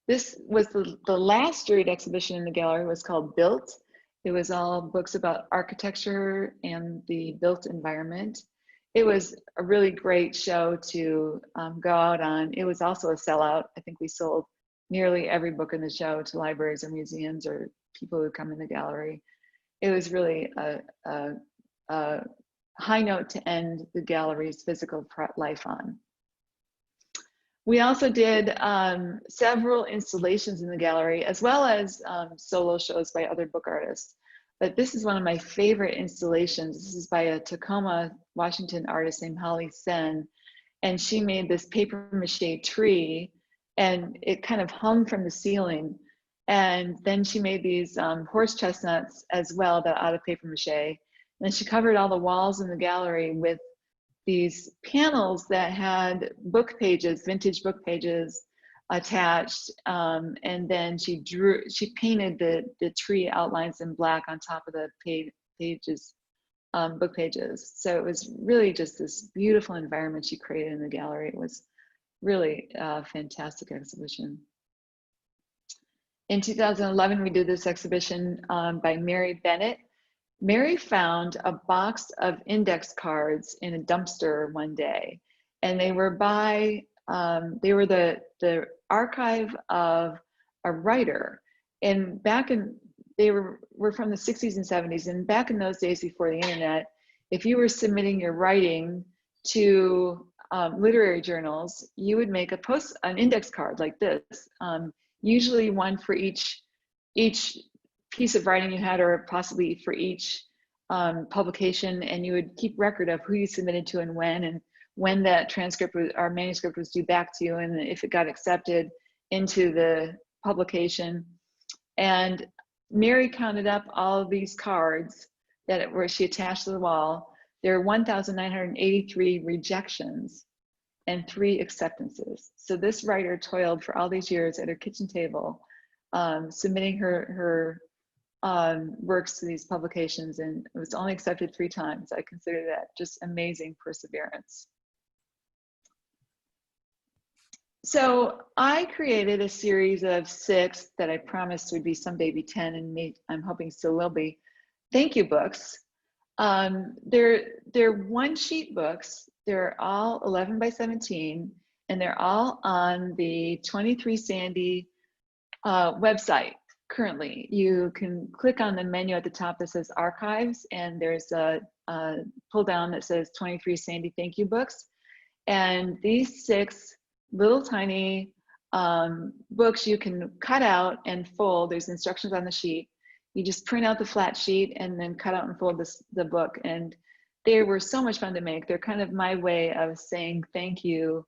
This was the last juried exhibition in the gallery, was called Built. It was all books about architecture and the built environment. It was a really great show to go out on. It was also a sellout. I think we sold nearly every book in the show to libraries or museums or people who come in the gallery. It was really a high note to end the gallery's physical life on. We also did several installations in the gallery, as well as solo shows by other book artists. But this is one of my favorite installations. This is by a Tacoma, Washington artist named Holly Sen. And she made this paper mache tree, and it kind of hung from the ceiling. And then she made these horse chestnuts as well, that out of paper mache. And she covered all the walls in the gallery with these panels that had book pages, vintage book pages attached. And then she painted the tree outlines in black on top of the pages, book pages. So it was really just this beautiful environment she created in the gallery. It was really a fantastic exhibition. In 2011, we did this exhibition by Mary Bennett. Mary found a box of index cards in a dumpster one day, and they were by, they were the archive of a writer. And back in, they were from the 60s and 70s, and back in those days before the internet, if you were submitting your writing to literary journals, you would make an index card like this, usually one for each piece of writing you had, or possibly for each publication, and you would keep record of who you submitted to and when that transcript or manuscript was due back to you, and if it got accepted into the publication. And Mary counted up all of these cards where she attached to the wall. There are 1,983 rejections and 3 acceptances. So this writer toiled for all these years at her kitchen table, submitting her works to these publications, and it was only accepted 3 times. I consider that just amazing perseverance. So I created a series of 6 that I promised would be someday be 10, and I'm hoping still will be, thank you books. They're one-sheet books. They're all 11 by 17, and they're all on the 23 Sandy website. Currently, you can click on the menu at the top that says archives, and there's a pull down that says 23 Sandy thank you books. And these 6 little tiny books you can cut out and fold. There's instructions on the sheet. You just print out the flat sheet and then cut out and fold the book. And they were so much fun to make. They're kind of my way of saying thank you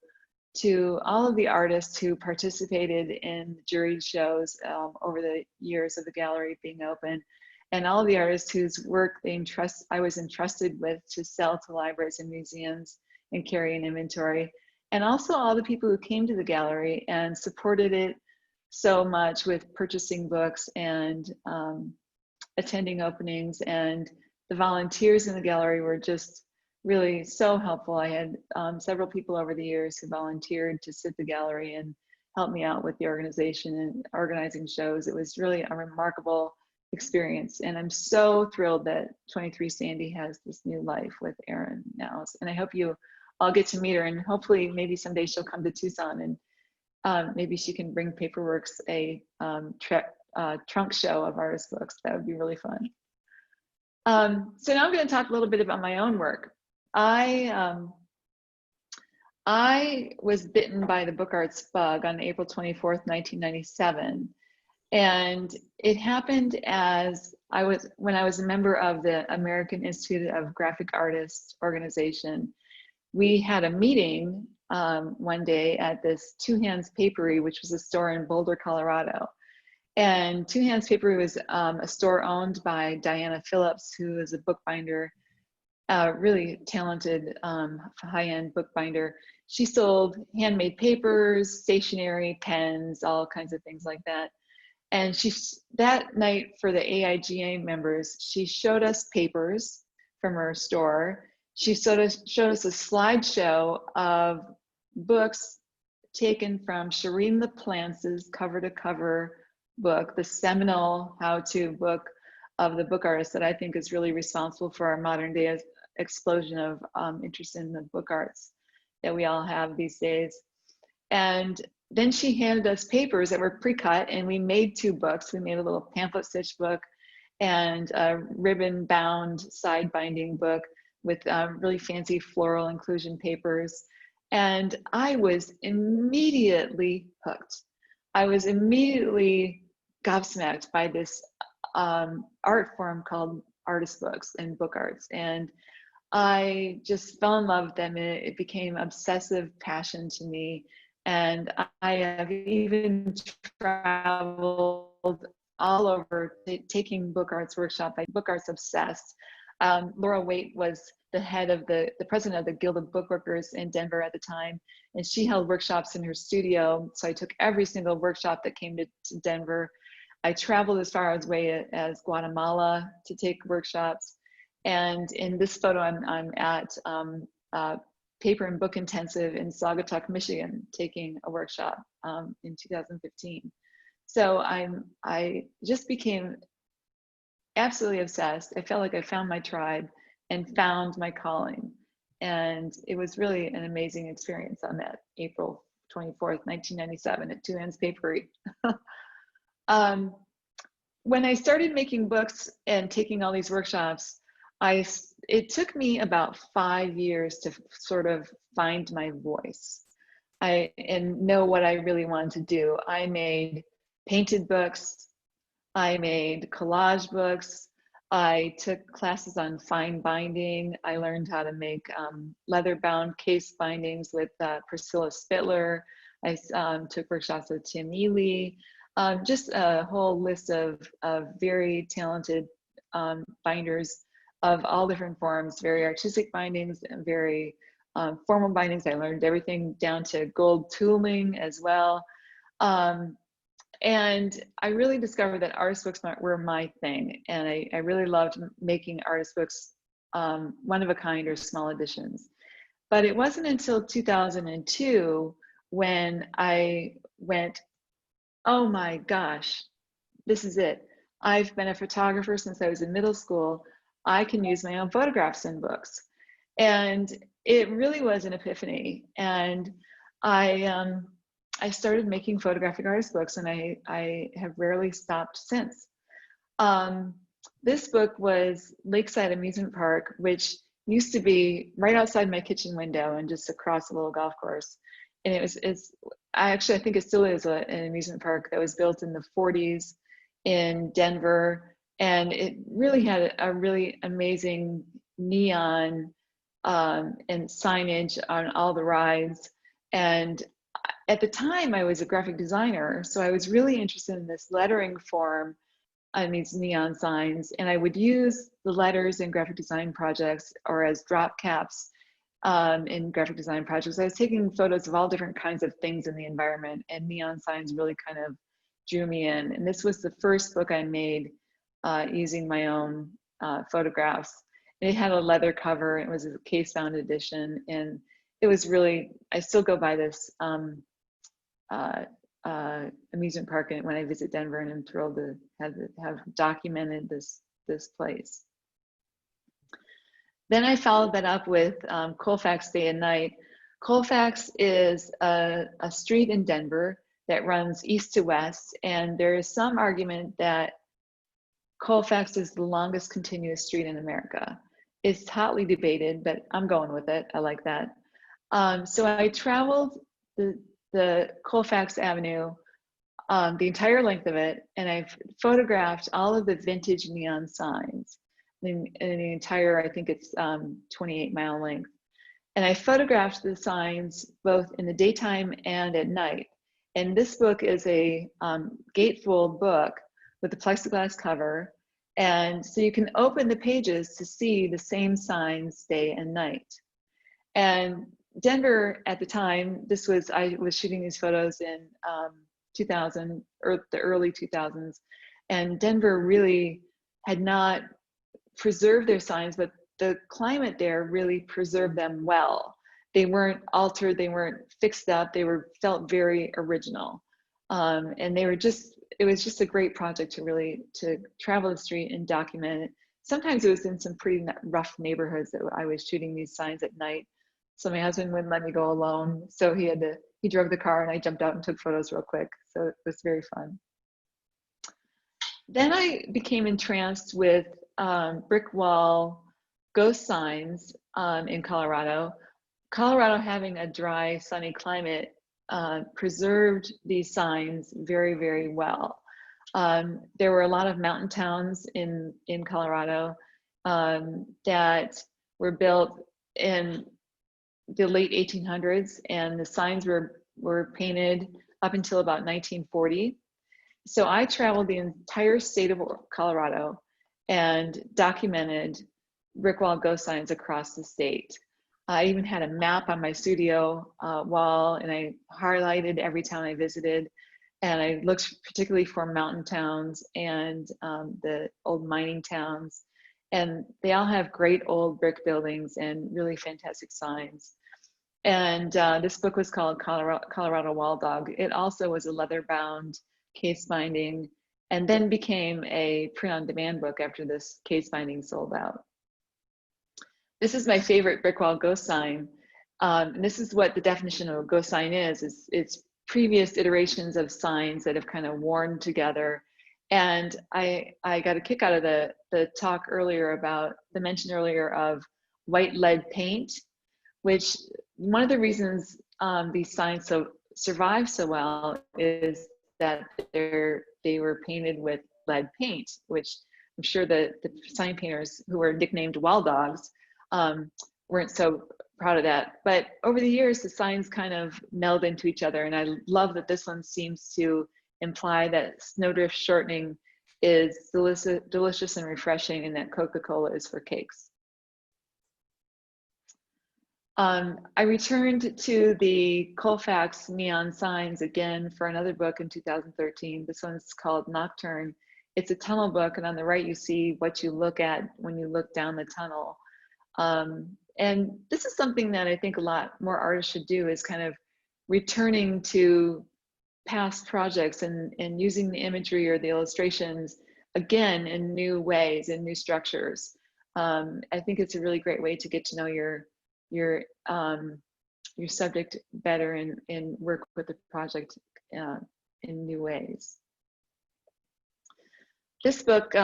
to all of the artists who participated in jury shows over the years of the gallery being open, and all of the artists whose work I was entrusted with to sell to libraries and museums and carry an inventory, and also all the people who came to the gallery and supported it so much with purchasing books and attending openings. And the volunteers in the gallery were just really so helpful. I had several people over the years who volunteered to sit the gallery and help me out with the organization and organizing shows. It was really a remarkable experience, and I'm so thrilled that 23 Sandy has this new life with Erin now. And I hope you all get to meet her, and hopefully maybe someday she'll come to Tucson, and maybe she can bring PaperWorks a trunk show of artist books. That would be really fun. So now I'm going to talk a little bit about my own work. I was bitten by the book arts bug on April 24th, 1997. And it happened when I was a member of the American Institute of Graphic Artists organization. We had a meeting one day at this Two Hands Papery, which was a store in Boulder, Colorado. And Two Hands Papery was a store owned by Diana Phillips, who is a bookbinder, really talented high-end bookbinder. She sold handmade papers, stationery, pens, all kinds of things like that. And that night for the AIGA members, she showed us papers from her store. She showed us a slideshow of books taken from Shireen LaPlance's cover-to-cover book, the seminal how-to book of the book artist that I think is really responsible for our modern day explosion of interest in the book arts that we all have these days. And then she handed us papers that were pre-cut, and we made 2 books. We made a little pamphlet stitch book and a ribbon bound side binding book with really fancy floral inclusion papers. And I was immediately hooked. I was immediately gobsmacked by this art form called artist books and book arts. And I just fell in love with them, and it became obsessive passion to me. And I have even traveled all over taking book arts workshop by Book Arts Obsessed. Laura Waite was the head of the president of the Guild of Bookworkers in Denver at the time, and she held workshops in her studio. So I took every single workshop that came to Denver. I traveled as far away as Guatemala to take workshops. And in this photo, I'm at Paper and Book Intensive in Saugatuck, Michigan, taking a workshop in 2015. So I just became absolutely obsessed. I felt like I found my tribe and found my calling. And it was really an amazing experience on that April 24th, 1997 at Two Hands Papery. When I started making books and taking all these workshops, it took me about 5 years to sort of find my voice and know what I really wanted to do. I made painted books, I made collage books, I took classes on fine binding, I learned how to make leather-bound case bindings with Priscilla Spittler, I took workshops with Tim Ely, just a whole list of very talented binders of all different forms, very artistic bindings and very formal bindings. I learned everything down to gold tooling as well. And I really discovered that artist books were my thing. And I really loved making artist books, one of a kind or small editions. But it wasn't until 2002 when I went, oh my gosh, this is it. I've been a photographer since I was in middle school. I can use my own photographs in books. And it really was an epiphany. And I started making photographic artist books, and I have rarely stopped since. This book was Lakeside Amusement Park, which used to be right outside my kitchen window and just across a little golf course. And I think it still is an amusement park that was built in the 40s in Denver. And it really had a really amazing neon and signage on all the rides. And at the time I was a graphic designer, so I was really interested in this lettering form on these neon signs. And I would use the letters in graphic design projects or as drop caps in graphic design projects. I was taking photos of all different kinds of things in the environment, and neon signs really kind of drew me in. And this was the first book I made using my own photographs. And it had a leather cover. It was a case-bound edition, and it was really, I still go by this amusement park when I visit Denver, and I'm thrilled to have documented this place. Then I followed that up with Colfax Day and Night. Colfax is a street in Denver that runs east to west, and there is some argument that Colfax is the longest continuous street in America. It's hotly debated, but I'm going with it. I like that. So I traveled the Colfax Avenue, the entire length of it, and I've photographed all of the vintage neon signs in the entire, I think it's 28-mile length. And I photographed the signs both in the daytime and at night. And this book is a gatefold book with a plexiglass cover. And so you can open the pages to see the same signs day and night. And Denver at the time, I was shooting these photos in 2000 or the early 2000s, and Denver really had not preserved their signs, but the climate there really preserved them well. They weren't altered, they weren't fixed up, felt very original. And it was just a great project to travel the street and document it. Sometimes it was in some pretty rough neighborhoods that I was shooting these signs at night. So my husband wouldn't let me go alone. So he drove the car, and I jumped out and took photos real quick. So it was very fun. Then I became entranced with brick wall ghost signs in Colorado. Colorado, having a dry, sunny climate, preserved these signs very, very well. There were a lot of mountain towns in Colorado that were built in the late 1800s, and the signs were painted up until about 1940. So I traveled the entire state of Colorado and documented brick wall ghost signs across the state. I even had a map on my studio wall, and I highlighted every town I visited, and I looked particularly for mountain towns and the old mining towns, and they all have great old brick buildings and really fantastic signs. And this book was called Colorado Wall Dog. It also was a leather-bound case binding, and then became a print-on-demand book after this case binding sold out. This is my favorite brick wall ghost sign. And this is what the definition of a ghost sign is it's previous iterations of signs that have kind of worn together. And I got a kick out of the talk earlier about the mention earlier of white lead paint, which one of the reasons these signs survive so well is that they were painted with lead paint, which I'm sure the sign painters who were nicknamed Wild Dogs weren't so proud of that. But over the years, the signs kind of meld into each other. And I love that this one seems to imply that snowdrift shortening is delicious and refreshing, and that Coca-Cola is for cakes. I returned to the Colfax neon signs again for another book in 2013. This one's called Nocturne. It's a tunnel book, and on the right you see what you look at when you look down the tunnel. And this is something that I think a lot more artists should do, is kind of returning to past projects and using the imagery or the illustrations again in new ways, in new structures. I think it's a really great way to get to know your subject better and work with the project in new ways. This book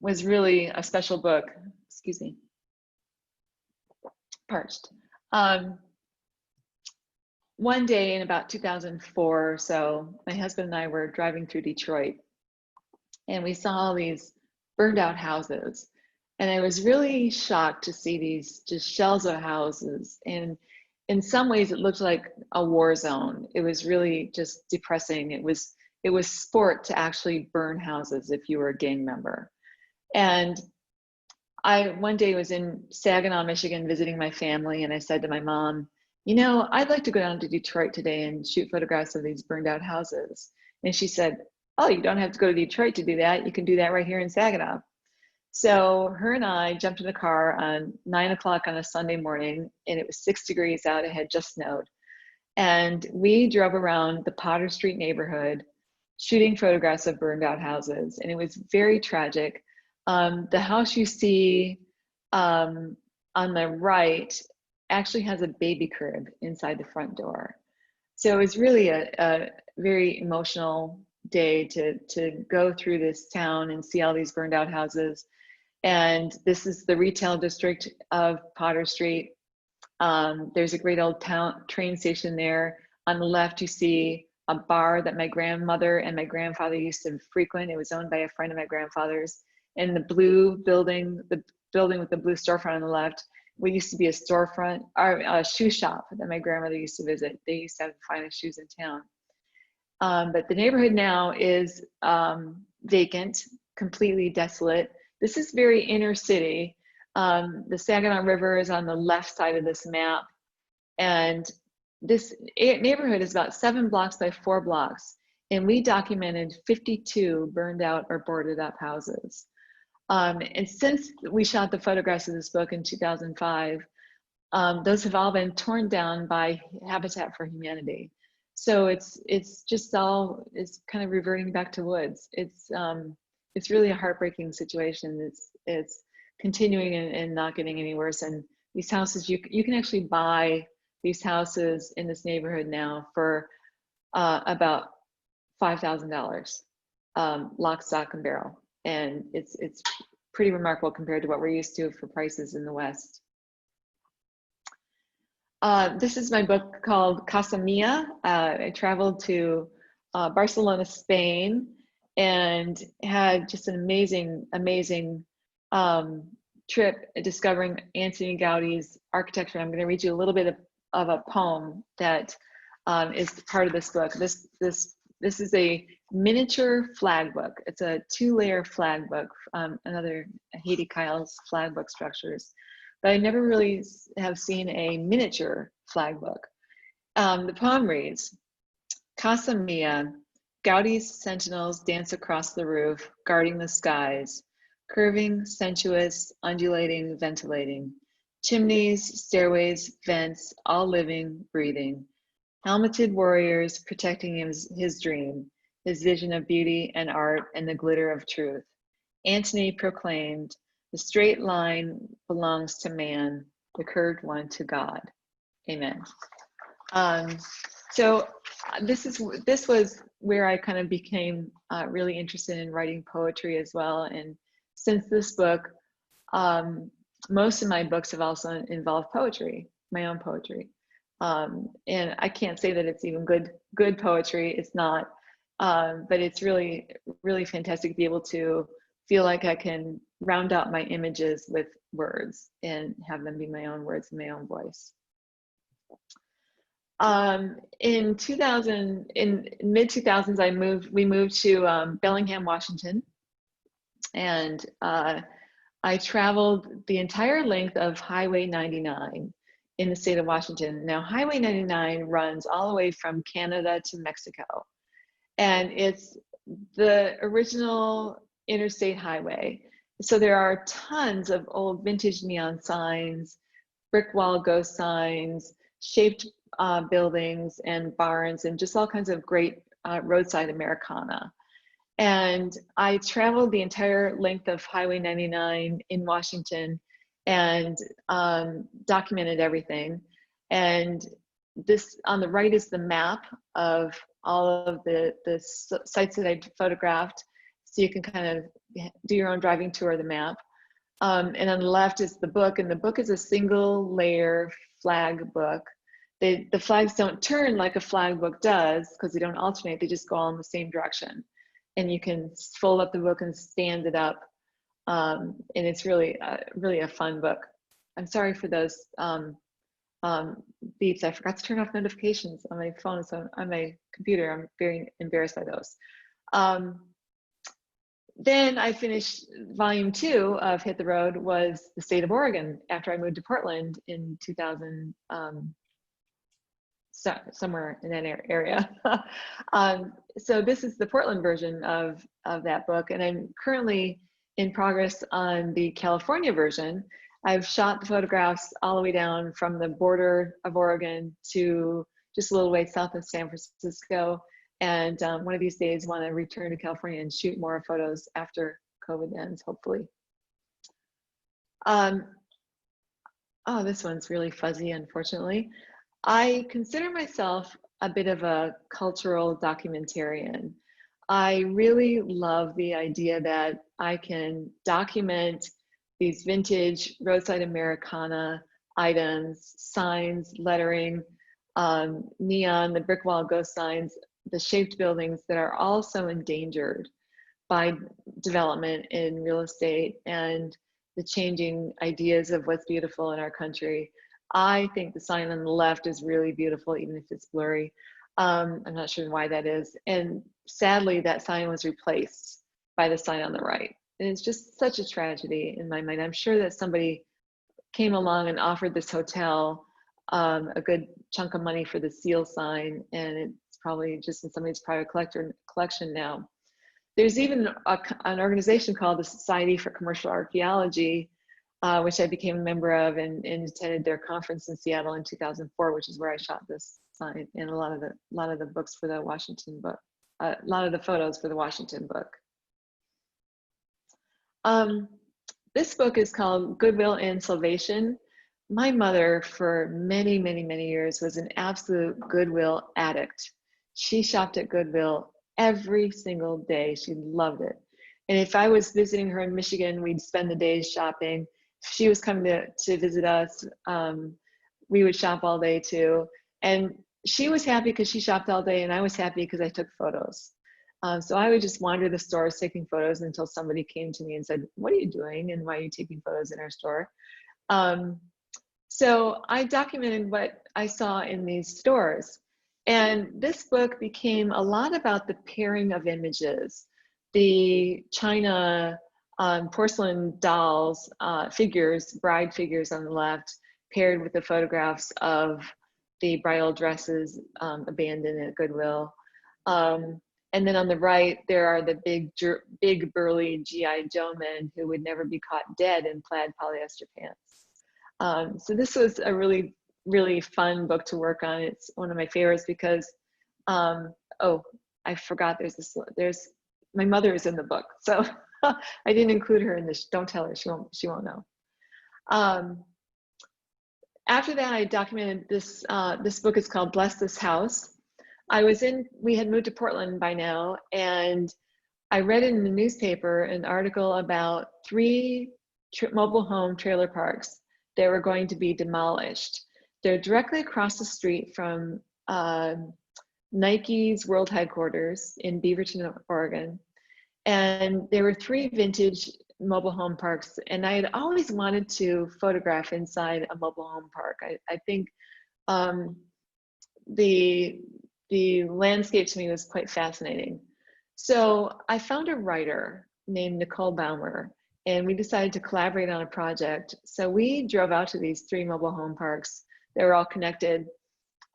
was really a special book. Excuse me. Parched. One day in about 2004 or so, my husband and I were driving through Detroit, and we saw all these burned out houses. And I was really shocked to see these just shells of houses. And in some ways, it looked like a war zone. It was really just depressing. It was sport to actually burn houses if you were a gang member. And I one day was in Saginaw, Michigan, visiting my family, and I said to my mom, you know, I'd like to go down to Detroit today and shoot photographs of these burned out houses. And she said, oh, you don't have to go to Detroit to do that. You can do that right here in Saginaw. So her and I jumped in a car on 9 o'clock on a Sunday morning, and it was 6 degrees out. It had just snowed. And we drove around the Potter Street neighborhood shooting photographs of burned out houses. And it was very tragic. The house you see on the right actually has a baby crib inside the front door. So it was really a very emotional day to go through this town and see all these burned out houses. And this is the retail district of Potter Street. There's a great old train station there. On the left, you see a bar that my grandmother and my grandfather used to frequent. It was owned by a friend of my grandfather's. And the blue building, the building with the blue storefront on the left, what used to be a storefront, or a shoe shop that my grandmother used to visit. They used to have the finest shoes in town. But the neighborhood now is vacant, completely desolate. This is very inner city. The Saginaw River is on the left side of this map. And this neighborhood is about 7 blocks by 4 blocks. And we documented 52 burned out or boarded up houses. And since we shot the photographs of this book in 2005, those have all been torn down by Habitat for Humanity. So it's kind of reverting back to woods. It's really a heartbreaking situation. It's continuing and not getting any worse. And these houses, you can actually buy these houses in this neighborhood now for about $5,000, lock, stock, and barrel. And it's pretty remarkable compared to what we're used to for prices in the West. This is my book called Casa Mia. I traveled to Barcelona, Spain, and had just an amazing trip discovering Antoni Gaudi's architecture. I'm going to read you a little bit of a poem that is part of this book. This is a miniature flag book. It's a 2-layer flag book, another Haiti Kyle's flag book structures. But I never really have seen a miniature flag book. The poem reads, Casa Mia, Gaudi's sentinels dance across the roof, guarding the skies, curving, sensuous, undulating, ventilating. Chimneys, stairways, vents, all living, breathing. Helmeted warriors protecting his dream. his vision of beauty and art and the glitter of truth. Antony proclaimed, the straight line belongs to man, the curved one to God. Amen. So this was where I kind of became really interested in writing poetry as well. And since this book, most of my books have also involved poetry, my own poetry. And I can't say that it's even good poetry. It's not, but it's really, really fantastic to be able to feel like I can round out my images with words and have them be my own words and my own voice. In mid 2000s, we moved to Bellingham, Washington, and I traveled the entire length of Highway 99 in the state of Washington. Now, Highway 99 runs all the way from Canada to Mexico, and it's the original interstate highway. So there are tons of old vintage neon signs, brick wall ghost signs, shaped buildings and barns, and just all kinds of great roadside Americana. And I traveled the entire length of Highway 99 in Washington and documented everything. And this on the right is the map of all of the sites that I photographed. So you can kind of do your own driving tour of the map. And on the left is the book, and the book is a single layer flag book. The flags don't turn like a flag book does because they don't alternate, they just go all in the same direction. And you can fold up the book and stand it up. And it's really, really a fun book. I'm sorry for those beeps. I forgot to turn off notifications on my phone, so on my computer. I'm very embarrassed by those. Then I finished volume 2 of Hit the Road, was the state of Oregon, after I moved to Portland in 2000, somewhere in that area. So this is the Portland version of that book, and I'm currently in progress on the California version. I've shot the photographs all the way down from the border of Oregon to just a little way south of San Francisco. And one of these days want to return to California and shoot more photos after COVID ends, hopefully. Oh, this one's really fuzzy, unfortunately. I consider myself a bit of a cultural documentarian. I really love the idea that I can document these vintage roadside Americana items, signs, lettering, neon, the brick wall ghost signs, the shaped buildings that are all so endangered by development in real estate and the changing ideas of what's beautiful in our country. I think the sign on the left is really beautiful, even if it's blurry. I'm not sure why that is. And sadly, that sign was replaced by the sign on the right. And it's just such a tragedy in my mind. I'm sure that somebody came along and offered this hotel a good chunk of money for the seal sign, and it's probably just in somebody's private collection now. There's even an organization called the Society for Commercial Archaeology, which I became a member of and attended their conference in Seattle in 2004, which is where I shot this sign and a lot of the books for the Washington book, a lot of the photos for the Washington book. This book is called Goodwill and Salvation. My mother, for many, many, many years, was an absolute Goodwill addict. She shopped at Goodwill every single day. She loved it. And if I was visiting her in Michigan, we'd spend the days shopping. If she was coming to visit us, we would shop all day too. And she was happy because she shopped all day, and I was happy because I took photos. So I would just wander the stores taking photos until somebody came to me and said, "What are you doing? And why are you taking photos in our store?" So I documented what I saw in these stores. And this book became a lot about the pairing of images. The China porcelain dolls, figures, bride figures on the left, paired with the photographs of the bridal dresses abandoned at Goodwill. And then on the right, there are the big burly G.I. Joe men who would never be caught dead in plaid polyester pants. So this was a really, really fun book to work on. It's one of my favorites because, oh, I forgot there's my mother is in the book, so I didn't include her in this. Don't tell her, she won't know. After that, I documented this. This book is called Bless This House. We had moved to Portland by now, and I read in the newspaper an article about 3 mobile home trailer parks that were going to be demolished. They're directly across the street from Nike's world headquarters in Beaverton, Oregon. And there were 3 vintage mobile home parks, and I had always wanted to photograph inside a mobile home park. I think the landscape to me was quite fascinating. So I found a writer named Nicole Baumer, and we decided to collaborate on a project. So we drove out to these 3 mobile home parks. They were all connected.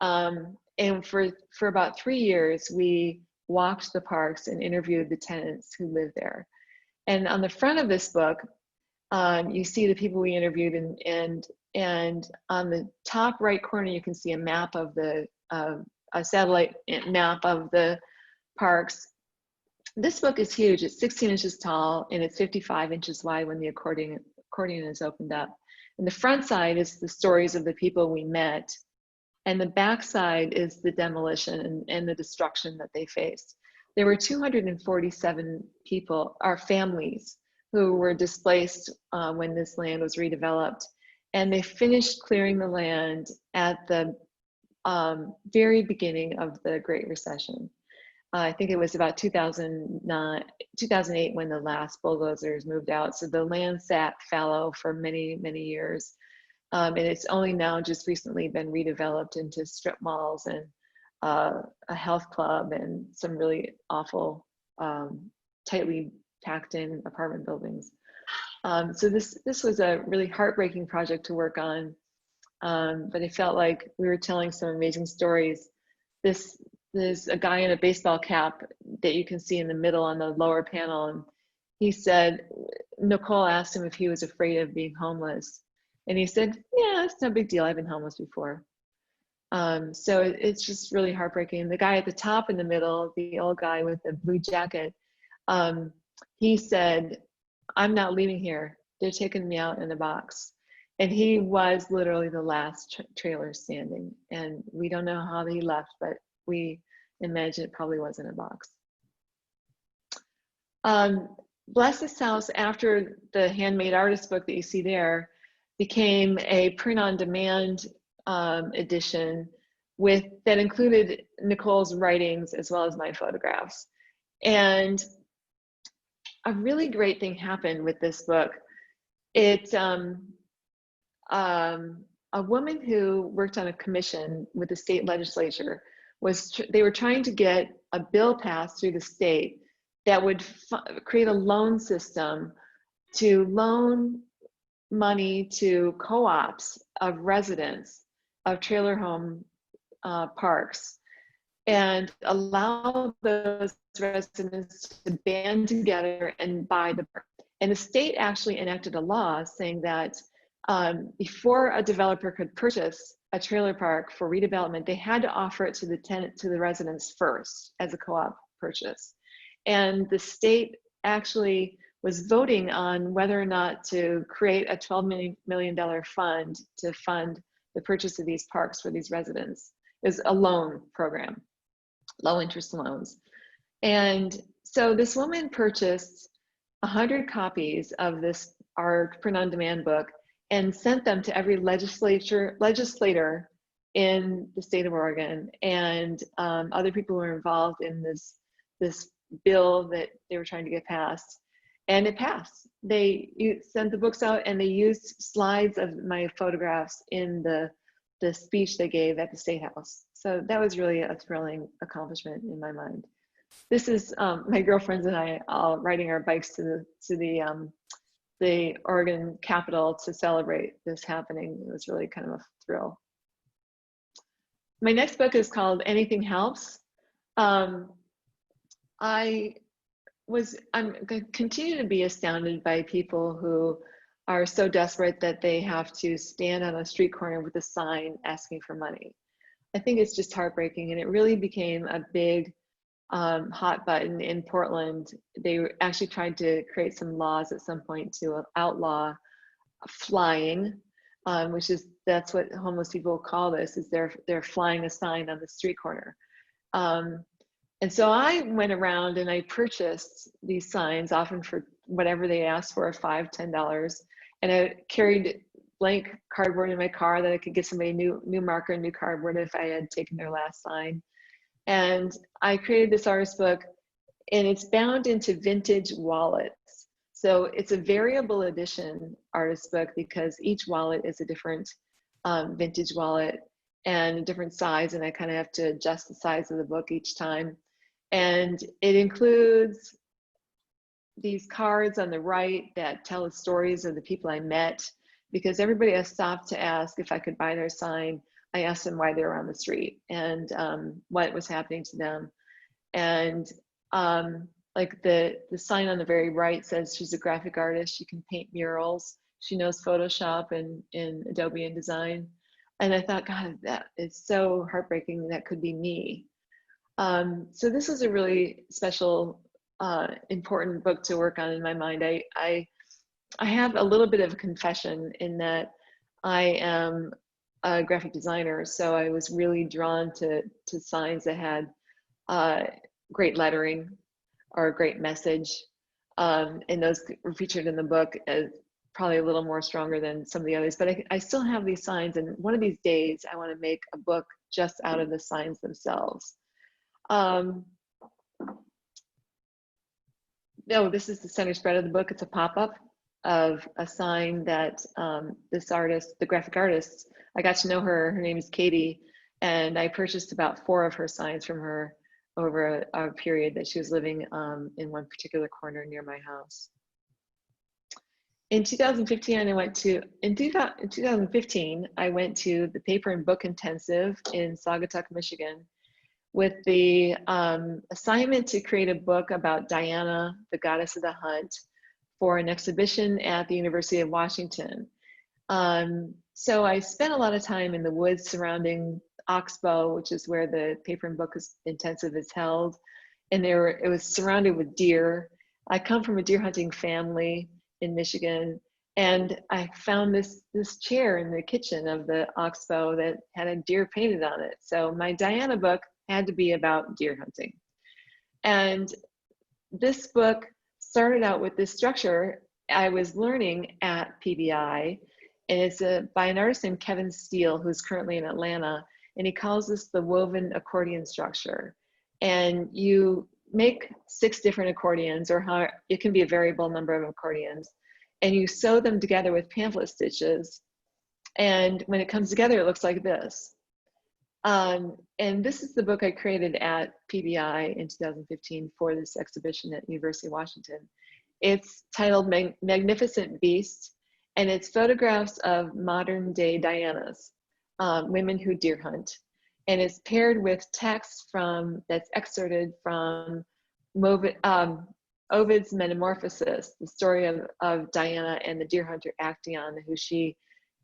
And for about 3 years, we walked the parks and interviewed the tenants who lived there. And on the front of this book, you see the people we interviewed, and on the top right corner, you can see a map of a satellite map of the parks. This book is huge. It's 16 inches tall, and it's 55 inches wide when the accordion is opened up. And the front side is the stories of the people we met, and the back side is the demolition and the destruction that they faced. There were 247 people, our families, who were displaced when this land was redeveloped. And they finished clearing the land at the very beginning of the Great Recession. I think it was about 2008 when the last bulldozers moved out. So the land sat fallow for many, many years. And it's only now just recently been redeveloped into strip malls and a health club and some really awful, tightly packed in apartment buildings. So this was a really heartbreaking project to work on, but it felt like we were telling some amazing stories. There's a guy in a baseball cap that you can see in the middle on the lower panel, and he said, Nicole asked him if he was afraid of being homeless, and he said, yeah, it's no big deal, I've been homeless before. So it's just really heartbreaking. The guy at the top in the middle, the old guy with the blue jacket, he said, I'm not leaving here. They're taking me out in a box. And he was literally the last trailer standing. And we don't know how he left, but we imagine it probably was in a box. Bless This House, after the Handmade Artist book that you see there, became a print-on-demand edition that included Nicole's writings as well as my photographs. And a really great thing happened with this book. It's a woman who worked on a commission with the state legislature. They were trying to get a bill passed through the state that would create a loan system to loan money to co-ops of residents of trailer home parks and allow those residents to band together and buy the park. And the state actually enacted a law saying that before a developer could purchase a trailer park for redevelopment, they had to offer it to the residents first as a co-op purchase. And the state actually was voting on whether or not to create a $12 million fund to fund the purchase of these parks for these residents. It was a loan program, low interest loans. And so this woman purchased 100 copies of our print-on-demand book and sent them to every legislator in the state of Oregon, and other people who were involved in this bill that they were trying to get passed. And it passed. They sent the books out, and they used slides of my photographs in the speech they gave at the State House. So that was really a thrilling accomplishment in my mind. This is my girlfriends and I all riding our bikes to the Oregon Capitol to celebrate this happening. It was really kind of a thrill. My next book is called Anything Helps. I'm continue to be astounded by people who are so desperate that they have to stand on a street corner with a sign asking for money. I think it's just heartbreaking, and it really became a big hot button in Portland. They actually tried to create some laws at some point to outlaw flying, that's what homeless people call this, is they're flying a sign on the street corner. And so I went around and I purchased these signs, often for whatever they asked for, $5, $10. And I carried blank cardboard in my car that I could give somebody new marker and new cardboard if I had taken their last sign. And I created this artist book, and it's bound into vintage wallets. So it's a variable edition artist book because each wallet is a different vintage wallet and a different size, and I kind of have to adjust the size of the book each time. And it includes these cards on the right that tell the stories of the people I met, because everybody has stopped to ask if I could buy their sign. I asked them why they were on the street and what was happening to them. And like the sign on the very right says she's a graphic artist. She can paint murals. She knows Photoshop and Adobe InDesign. And I thought, God, that is so heartbreaking. That could be me. So this is a really special, important book to work on in my mind. I have a little bit of a confession in that I am a graphic designer, so I was really drawn to signs that had great lettering or a great message, and those were featured in the book as probably a little more stronger than some of the others. But I still have these signs, and one of these days I want to make a book just out of the signs themselves. No, this is the center spread of the book. It's a pop-up of a sign that this artist, the graphic artist, I got to know her. Her name is Katie, and I purchased about 4 of her signs from her over a period that she was living in one particular corner near my house. In 2015, I went to the Paper and Book Intensive in Saugatuck, Michigan, with the assignment to create a book about Diana, the goddess of the hunt, for an exhibition at the University of Washington. So I spent a lot of time in the woods surrounding Oxbow, which is where the Paper and Book Intensive is held. And it was surrounded with deer. I come from a deer hunting family in Michigan, and I found this chair in the kitchen of the Oxbow that had a deer painted on it. So my Diana book had to be about deer hunting. And this book started out with this structure I was learning at PBI, and it's by an artist named Kevin Steele, who's currently in Atlanta, and he calls this the woven accordion structure. And you make 6 different accordions, or it can be a variable number of accordions, and you sew them together with pamphlet stitches. And when it comes together, it looks like this. And this is the book I created at PBI in 2015 for this exhibition at University of Washington. It's titled Magnificent Beast, and it's photographs of modern day Dianas, women who deer hunt. And it's paired with text that's excerpted from Ovid's Metamorphosis, the story of Diana and the deer hunter Actaeon,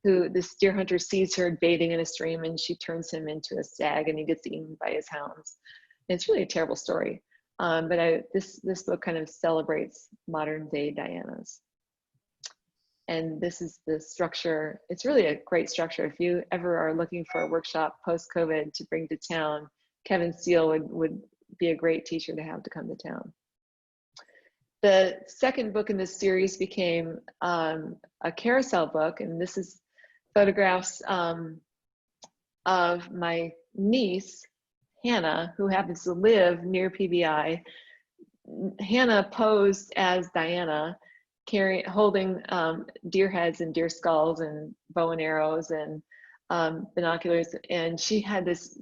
who this deer hunter sees her bathing in a stream, and she turns him into a stag, and he gets eaten by his hounds. And it's really a terrible story. But this book kind of celebrates modern day Dianas. And this is the structure. It's really a great structure. If you ever are looking for a workshop post-COVID to bring to town, Kevin Steele would be a great teacher to have to come to town. The second book in this series became a carousel book, and this is photographs of my niece, Hannah, who happens to live near PBI. Hannah posed as Diana, holding deer heads and deer skulls and bow and arrows and binoculars. And she was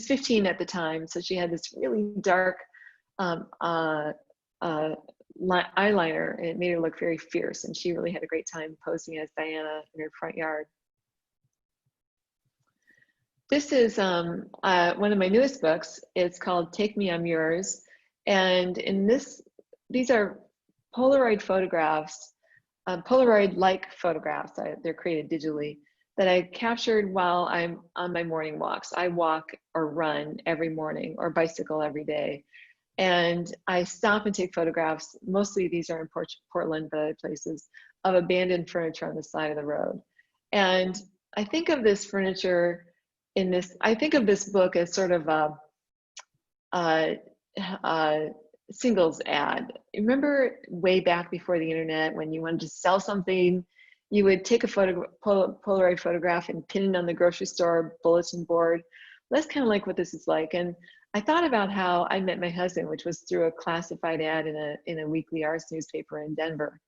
15 at the time, so she had this really dark eyeliner, and it made her look very fierce, and she really had a great time posing as Diana in her front yard. This is one of my newest books. It's called Take Me, I'm Yours. And in these are Polaroid photographs, Polaroid-like photographs. They're created digitally, that I captured while I'm on my morning walks. I walk or run every morning or bicycle every day. And I stop and take photographs. Mostly these are in Portland, but other places, of abandoned furniture on the side of the road. And I think of this furniture I think of this book as sort of a singles ad. Remember way back before the internet, when you wanted to sell something, you would take a Polaroid photograph and pin it on the grocery store bulletin board. That's kind of like what this is like. And I thought about how I met my husband, which was through a classified ad in a weekly arts newspaper in Denver.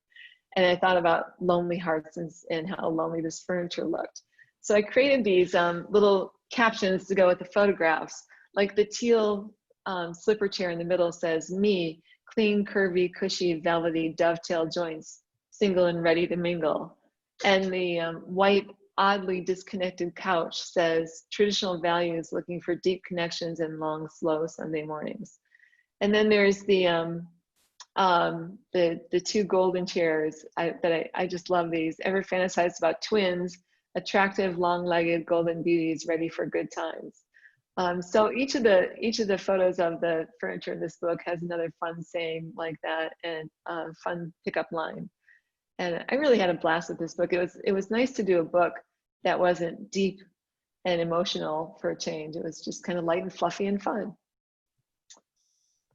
And I thought about lonely hearts and how lonely this furniture looked. So I created these little captions to go with the photographs, like the teal slipper chair in the middle says, "Me, clean, curvy, cushy, velvety, dovetail joints, single and ready to mingle." And the white, oddly disconnected couch says, "Traditional values, looking for deep connections and long, slow Sunday mornings." And then there's the two golden chairs that I just love these. Ever fantasized about twins, attractive, long-legged golden beauties ready for good times. So each of the photos of the furniture in this book has another fun saying like that, and fun pickup line. And I really had a blast with this book. It was nice to do a book that wasn't deep and emotional for a change. It was just kind of light and fluffy and fun.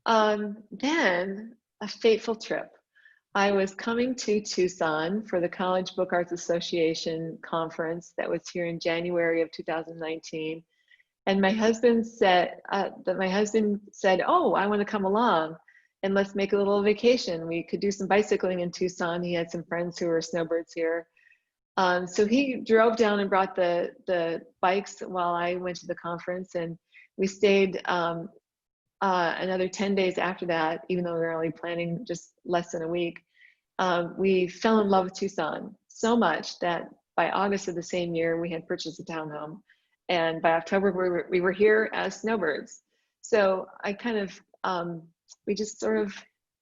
Then a fateful trip. I was coming to Tucson for the College Book Arts Association conference that was here in January of 2019. And my husband said, "Oh, I want to come along and let's make a little vacation. We could do some bicycling in Tucson." He had some friends who were snowbirds here. So he drove down and brought the bikes while I went to the conference, and we stayed another 10 days after that, even though we were only planning just less than a week. We fell in love with Tucson so much that by August of the same year, we had purchased a townhome. And by October, we were here as snowbirds. So I kind of,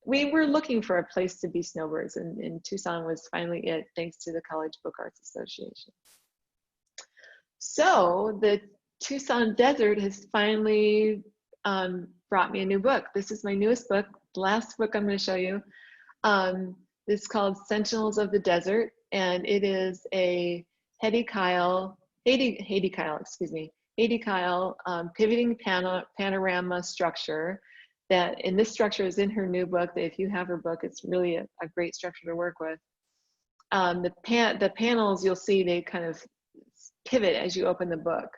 we were looking for a place to be snowbirds, and Tucson was finally it, thanks to the College Book Arts Association. So the Tucson desert has finally brought me a new book. This is my newest book, the last book I'm going to show you. It's called Sentinels of the Desert, and it is a Haiti Kyle, pivoting panorama structure. That in this structure is in her new book. That if you have her book, it's really a great structure to work with. The panels you'll see, they kind of pivot as you open the book.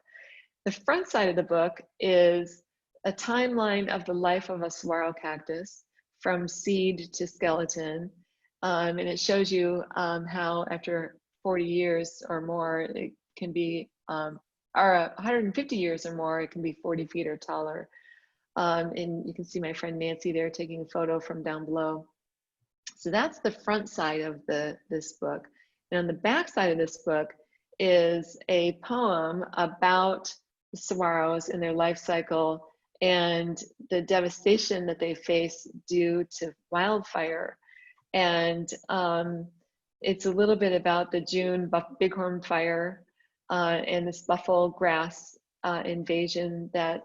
The front side of the book is a timeline of the life of a saguaro cactus from seed to skeleton. And it shows you how after 40 years or more, it can be, or 150 years or more, it can be 40 feet or taller. And you can see my friend Nancy there taking a photo from down below. So that's the front side of this book. And on the back side of this book is a poem about the saguaros and their life cycle and the devastation that they face due to wildfire. And it's a little bit about the June bighorn fire and this buffalo grass invasion that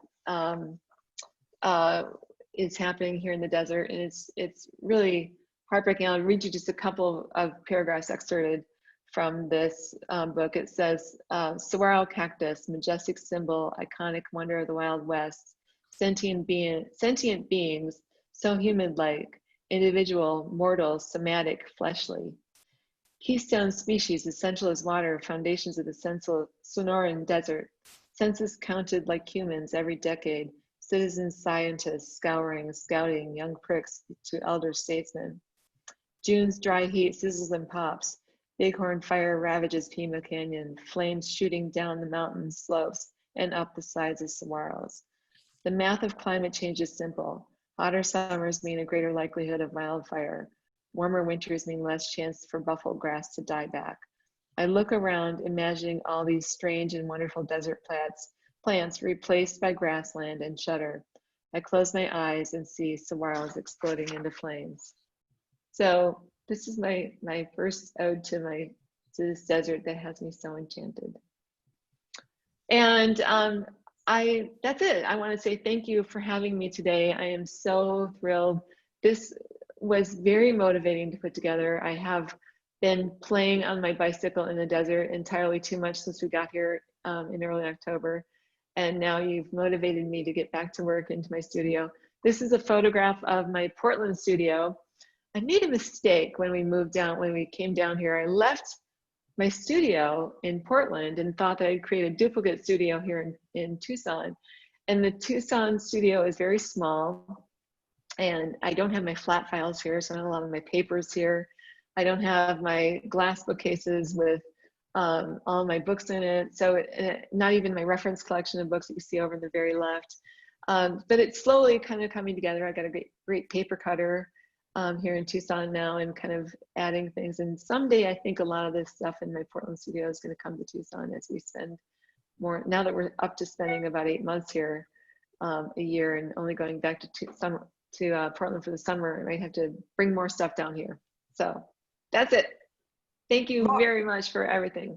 is happening here in the desert. And it's really heartbreaking. I'll read you just a couple of paragraphs excerpted from this book. It says, saguaro cactus, majestic symbol, iconic wonder of the Wild West, sentient beings, so human-like, individual, mortal, somatic, fleshly. Keystone species, essential as water, foundations of the Sonoran Desert, census counted like humans every decade, citizen scientists scouting young pricks to elder statesmen. June's dry heat sizzles and pops. Bighorn fire ravages Pima Canyon, flames shooting down the mountain slopes and up the sides of saguaros. The math of climate change is simple. Hotter summers mean a greater likelihood of wildfire. Warmer winters mean less chance for buffalo grass to die back. I look around, imagining all these strange and wonderful desert plants replaced by grassland, and shudder. I close my eyes and see saguaros exploding into flames. So this is my first ode to this desert that has me so enchanted. And That's it. I want to say thank you for having me today. I am so thrilled. This was very motivating to put together. I have been playing on my bicycle in the desert entirely too much since we got here in early October. And now you've motivated me to get back to work into my studio. This is a photograph of my Portland studio. I made a mistake when we came down here. I left my studio in Portland and thought that I'd create a duplicate studio here in Tucson. And the Tucson studio is very small, and I don't have my flat files here, so I don't have a lot of my papers here. I don't have my glass bookcases with all my books in it. So not even my reference collection of books that you see over in the very left. But it's slowly kind of coming together. I got a great paper cutter here in Tucson now, and kind of adding things. And someday I think a lot of this stuff in my Portland studio is going to come to Tucson as we spend more, now that we're up to spending about 8 months here a year and only going back to Portland for the summer. I might have to bring more stuff down here. So that's it. Thank you very much for everything.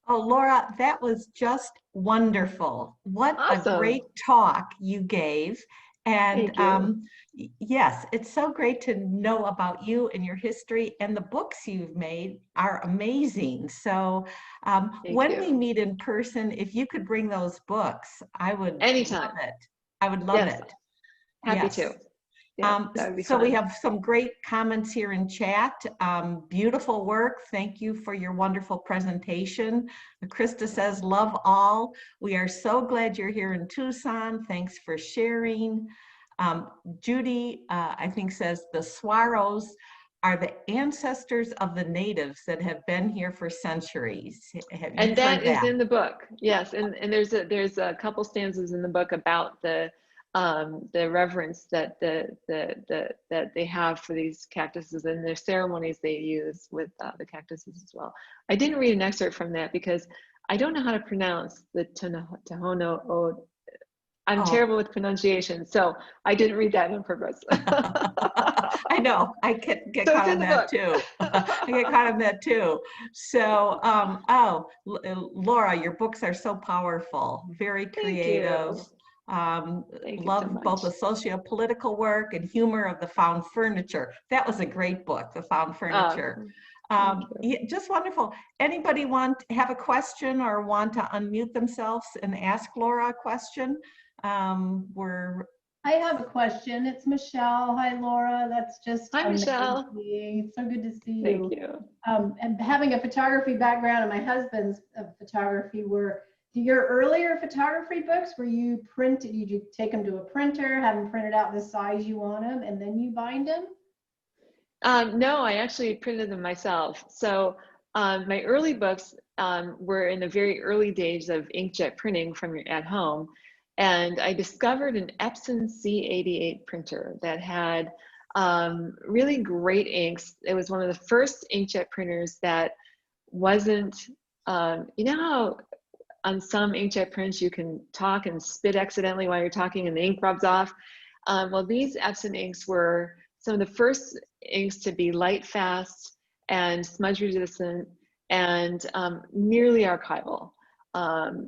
Oh, Laura, that was just wonderful. What Awesome. a great talk you gave. And yes, it's so great to know about you and your history, and the books you've made are amazing. So when we meet in person, if you could bring those books, I would love it. I would love it. Happy to. Yeah, that would be so fun. we have some great comments here in chat. Beautiful work. Thank you for your wonderful presentation. Krista says, love all. We are so glad you're here in Tucson. Thanks for sharing. Judy, I think, says the Swaros are the ancestors of the natives that have been here for centuries. And that is in the book. Yes, and there's a couple stanzas in the book about the reverence that that they have for these cactuses and their ceremonies they use with the cactuses as well. I didn't read an excerpt from that because I don't know how to pronounce the Tohono O'odham. I'm terrible with pronunciation, so I didn't read that on purpose. I know, I get caught on that too. I get caught on that too. So, Laura, your books are so powerful, very creative. Love both the socio-political work and humor of the found furniture. That was a great book, The Found Furniture. Yeah, just wonderful. Anybody have a question or want to unmute themselves and ask Laura a question? I have a question. It's Michelle. Hi, Laura. That's just Hi, Michelle. It's so good to see you. Thank you. And having a photography background, and my husband's photography, your earlier photography books, did you take them to a printer, have them printed out the size you want them, and then you bind them? No, I actually printed them myself. So my early books were in the very early days of inkjet printing from at home. And I discovered an Epson C88 printer that had really great inks. It was one of the first inkjet printers that wasn't, you know how on some inkjet prints you can talk and spit accidentally while you're talking and the ink rubs off? Well, these Epson inks were some of the first inks to be light fast and smudge resistant and nearly archival.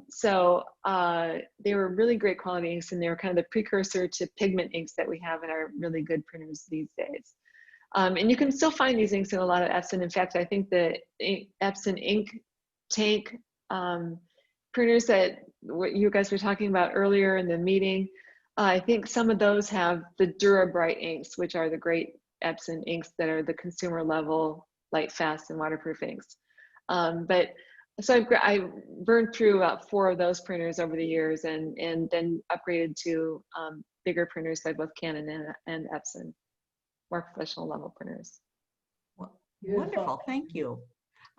So they were really great quality inks, and they were kind of the precursor to pigment inks that we have in our really good printers these days. And you can still find these inks in a lot of Epson. In fact, I think the Epson ink tank printers that what you guys were talking about earlier in the meeting, I think some of those have the DuraBrite inks, which are the great Epson inks that are the consumer level, light, fast, and waterproof inks. So I burned through about 4 of those printers over the years, and then upgraded to bigger printers by both Canon and Epson, more professional level printers. Wonderful, thank you.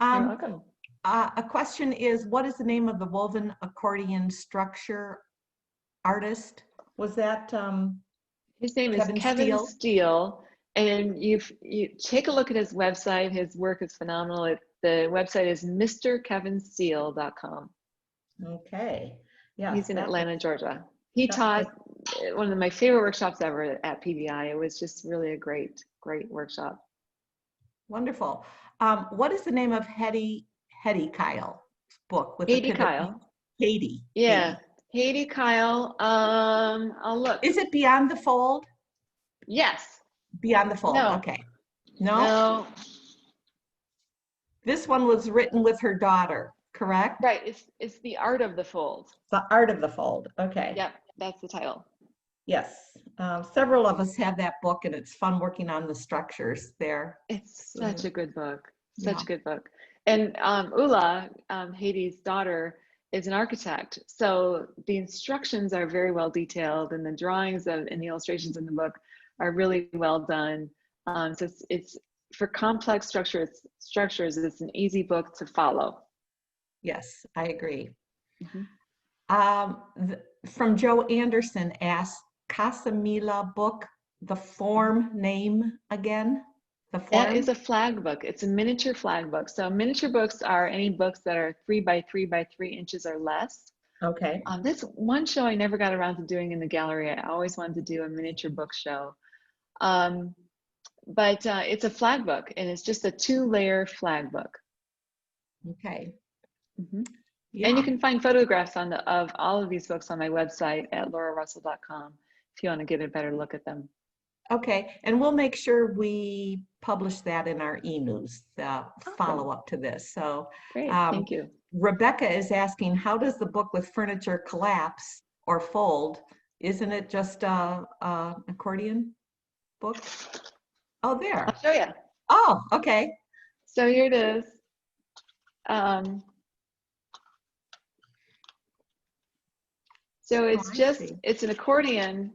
You're welcome. A question is, what is the name of the woven accordion structure artist? Was that his name is Kevin Steele, and you take a look at his website. His work is phenomenal. The website is mrkevinsteele.com. Okay. Yeah. He's in Atlanta, Georgia. He taught one of my favorite workshops ever at PBI. It was just really a great workshop. Wonderful. What is the name of Hetty Kyle's book? With Katie Kyle. Katie. Yeah. Haiti Kyle, I'll look. Is it Beyond the Fold? Yes. Beyond the Fold, No. okay. No? No. This one was written with her daughter, correct? Right, it's The Art of the Fold. The Art of the Fold, okay. Yep, that's the title. Yes, several of us have that book and it's fun working on the structures there. It's such a good book, such Yeah. a good book. And Ula, Haiti's daughter, is an architect. So the instructions are very well detailed and the drawings and the illustrations in the book are really well done. So it's for complex structures, it's an easy book to follow. Yes, I agree. Mm-hmm. From Joe Anderson asked, Casamila book, the form name again? The form? That is a flag book. It's a miniature flag book. So miniature books are any books that are 3 by 3 by 3 inches or less. Okay. This one show I never got around to doing in the gallery. I always wanted to do a miniature book show. But it's a flag book and it's just a 2-layer flag book. Okay. Mm-hmm. Yeah. And you can find photographs of all of these books on my website at laurarussell.com if you want to get a better look at them. Okay, and we'll make sure we publish that in our e-news, the follow-up to this. So great, thank you. Rebecca is asking, how does the book with furniture collapse or fold? Isn't it just a accordion book? Oh, there. I'll show you. Oh, okay. So here it is. So it's an accordion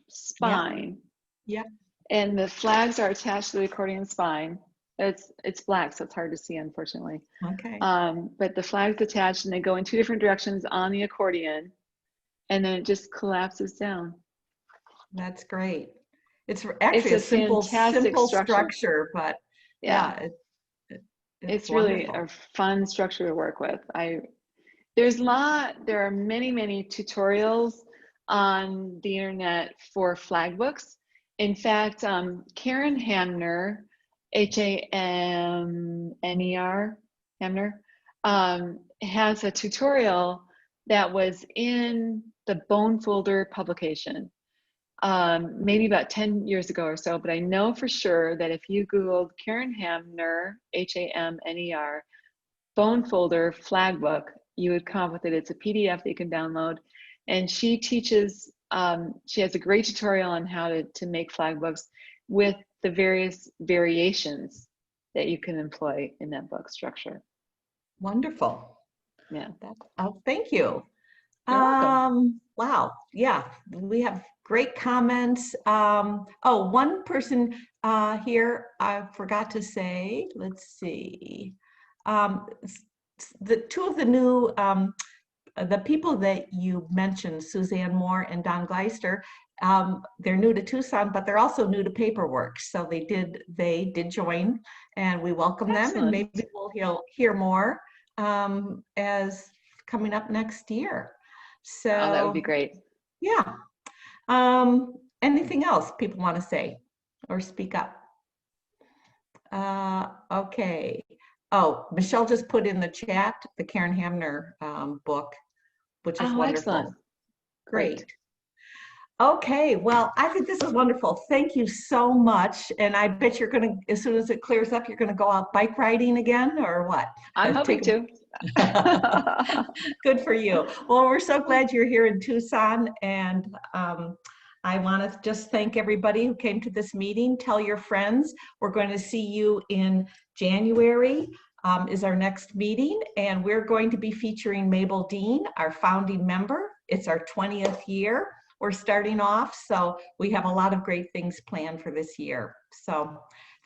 spine. Yeah. And the flags are attached to the accordion spine. It's black, so it's hard to see, unfortunately. Okay. But the flag's attached and they go in 2 different directions on the accordion and then it just collapses down. That's great. It's actually a simple structure, but yeah, it's really a fun structure to work with. There are many tutorials on the internet for flag books. In fact, Karen Hamner, Hamner, has a tutorial that was in the Bone Folder publication, maybe about 10 years ago or so, but I know for sure that if you Googled Karen Hamner, Hamner, Bone Folder flag book, you would come up with it. It's a PDF that you can download. And she teaches, she has a great tutorial on how to make flag books with the various variations that you can employ in that book structure. Wonderful. Yeah. Thank you. You're welcome. Wow. Yeah, we have great comments. One person here I forgot to say, let's see. The 2 of the new, the people that you mentioned, Suzanne Moore and Don Gleister, they're new to Tucson, but they're also new to PaperWorks. So they did join, and we welcome them, and maybe we'll hear more as coming up next year. So that would be great. Yeah. Anything else people want to say or speak up? Okay. Oh, Michelle just put in the chat the Karen Hamner book, which is wonderful. Excellent. Great. Okay, well, I think this is wonderful. Thank you so much. And I bet you're going to, as soon as it clears up, you're going to go out bike riding again or what? I'm hoping to. Good for you. Well, we're so glad you're here in Tucson. And I want to just thank everybody who came to this meeting. Tell your friends. We're going to see you in January. Is our next meeting, and we're going to be featuring Mabel Dean, our founding member. It's our 20th year. We're starting off, so we have a lot of great things planned for this year. So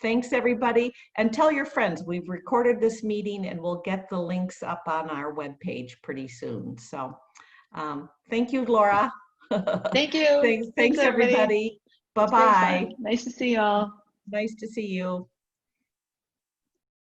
thanks everybody, and tell your friends. We've recorded this meeting and we'll get the links up on our webpage pretty soon. So thank you, Laura. Thank you. Thanks everybody. Bye-bye. Nice to see you all. Nice to see you.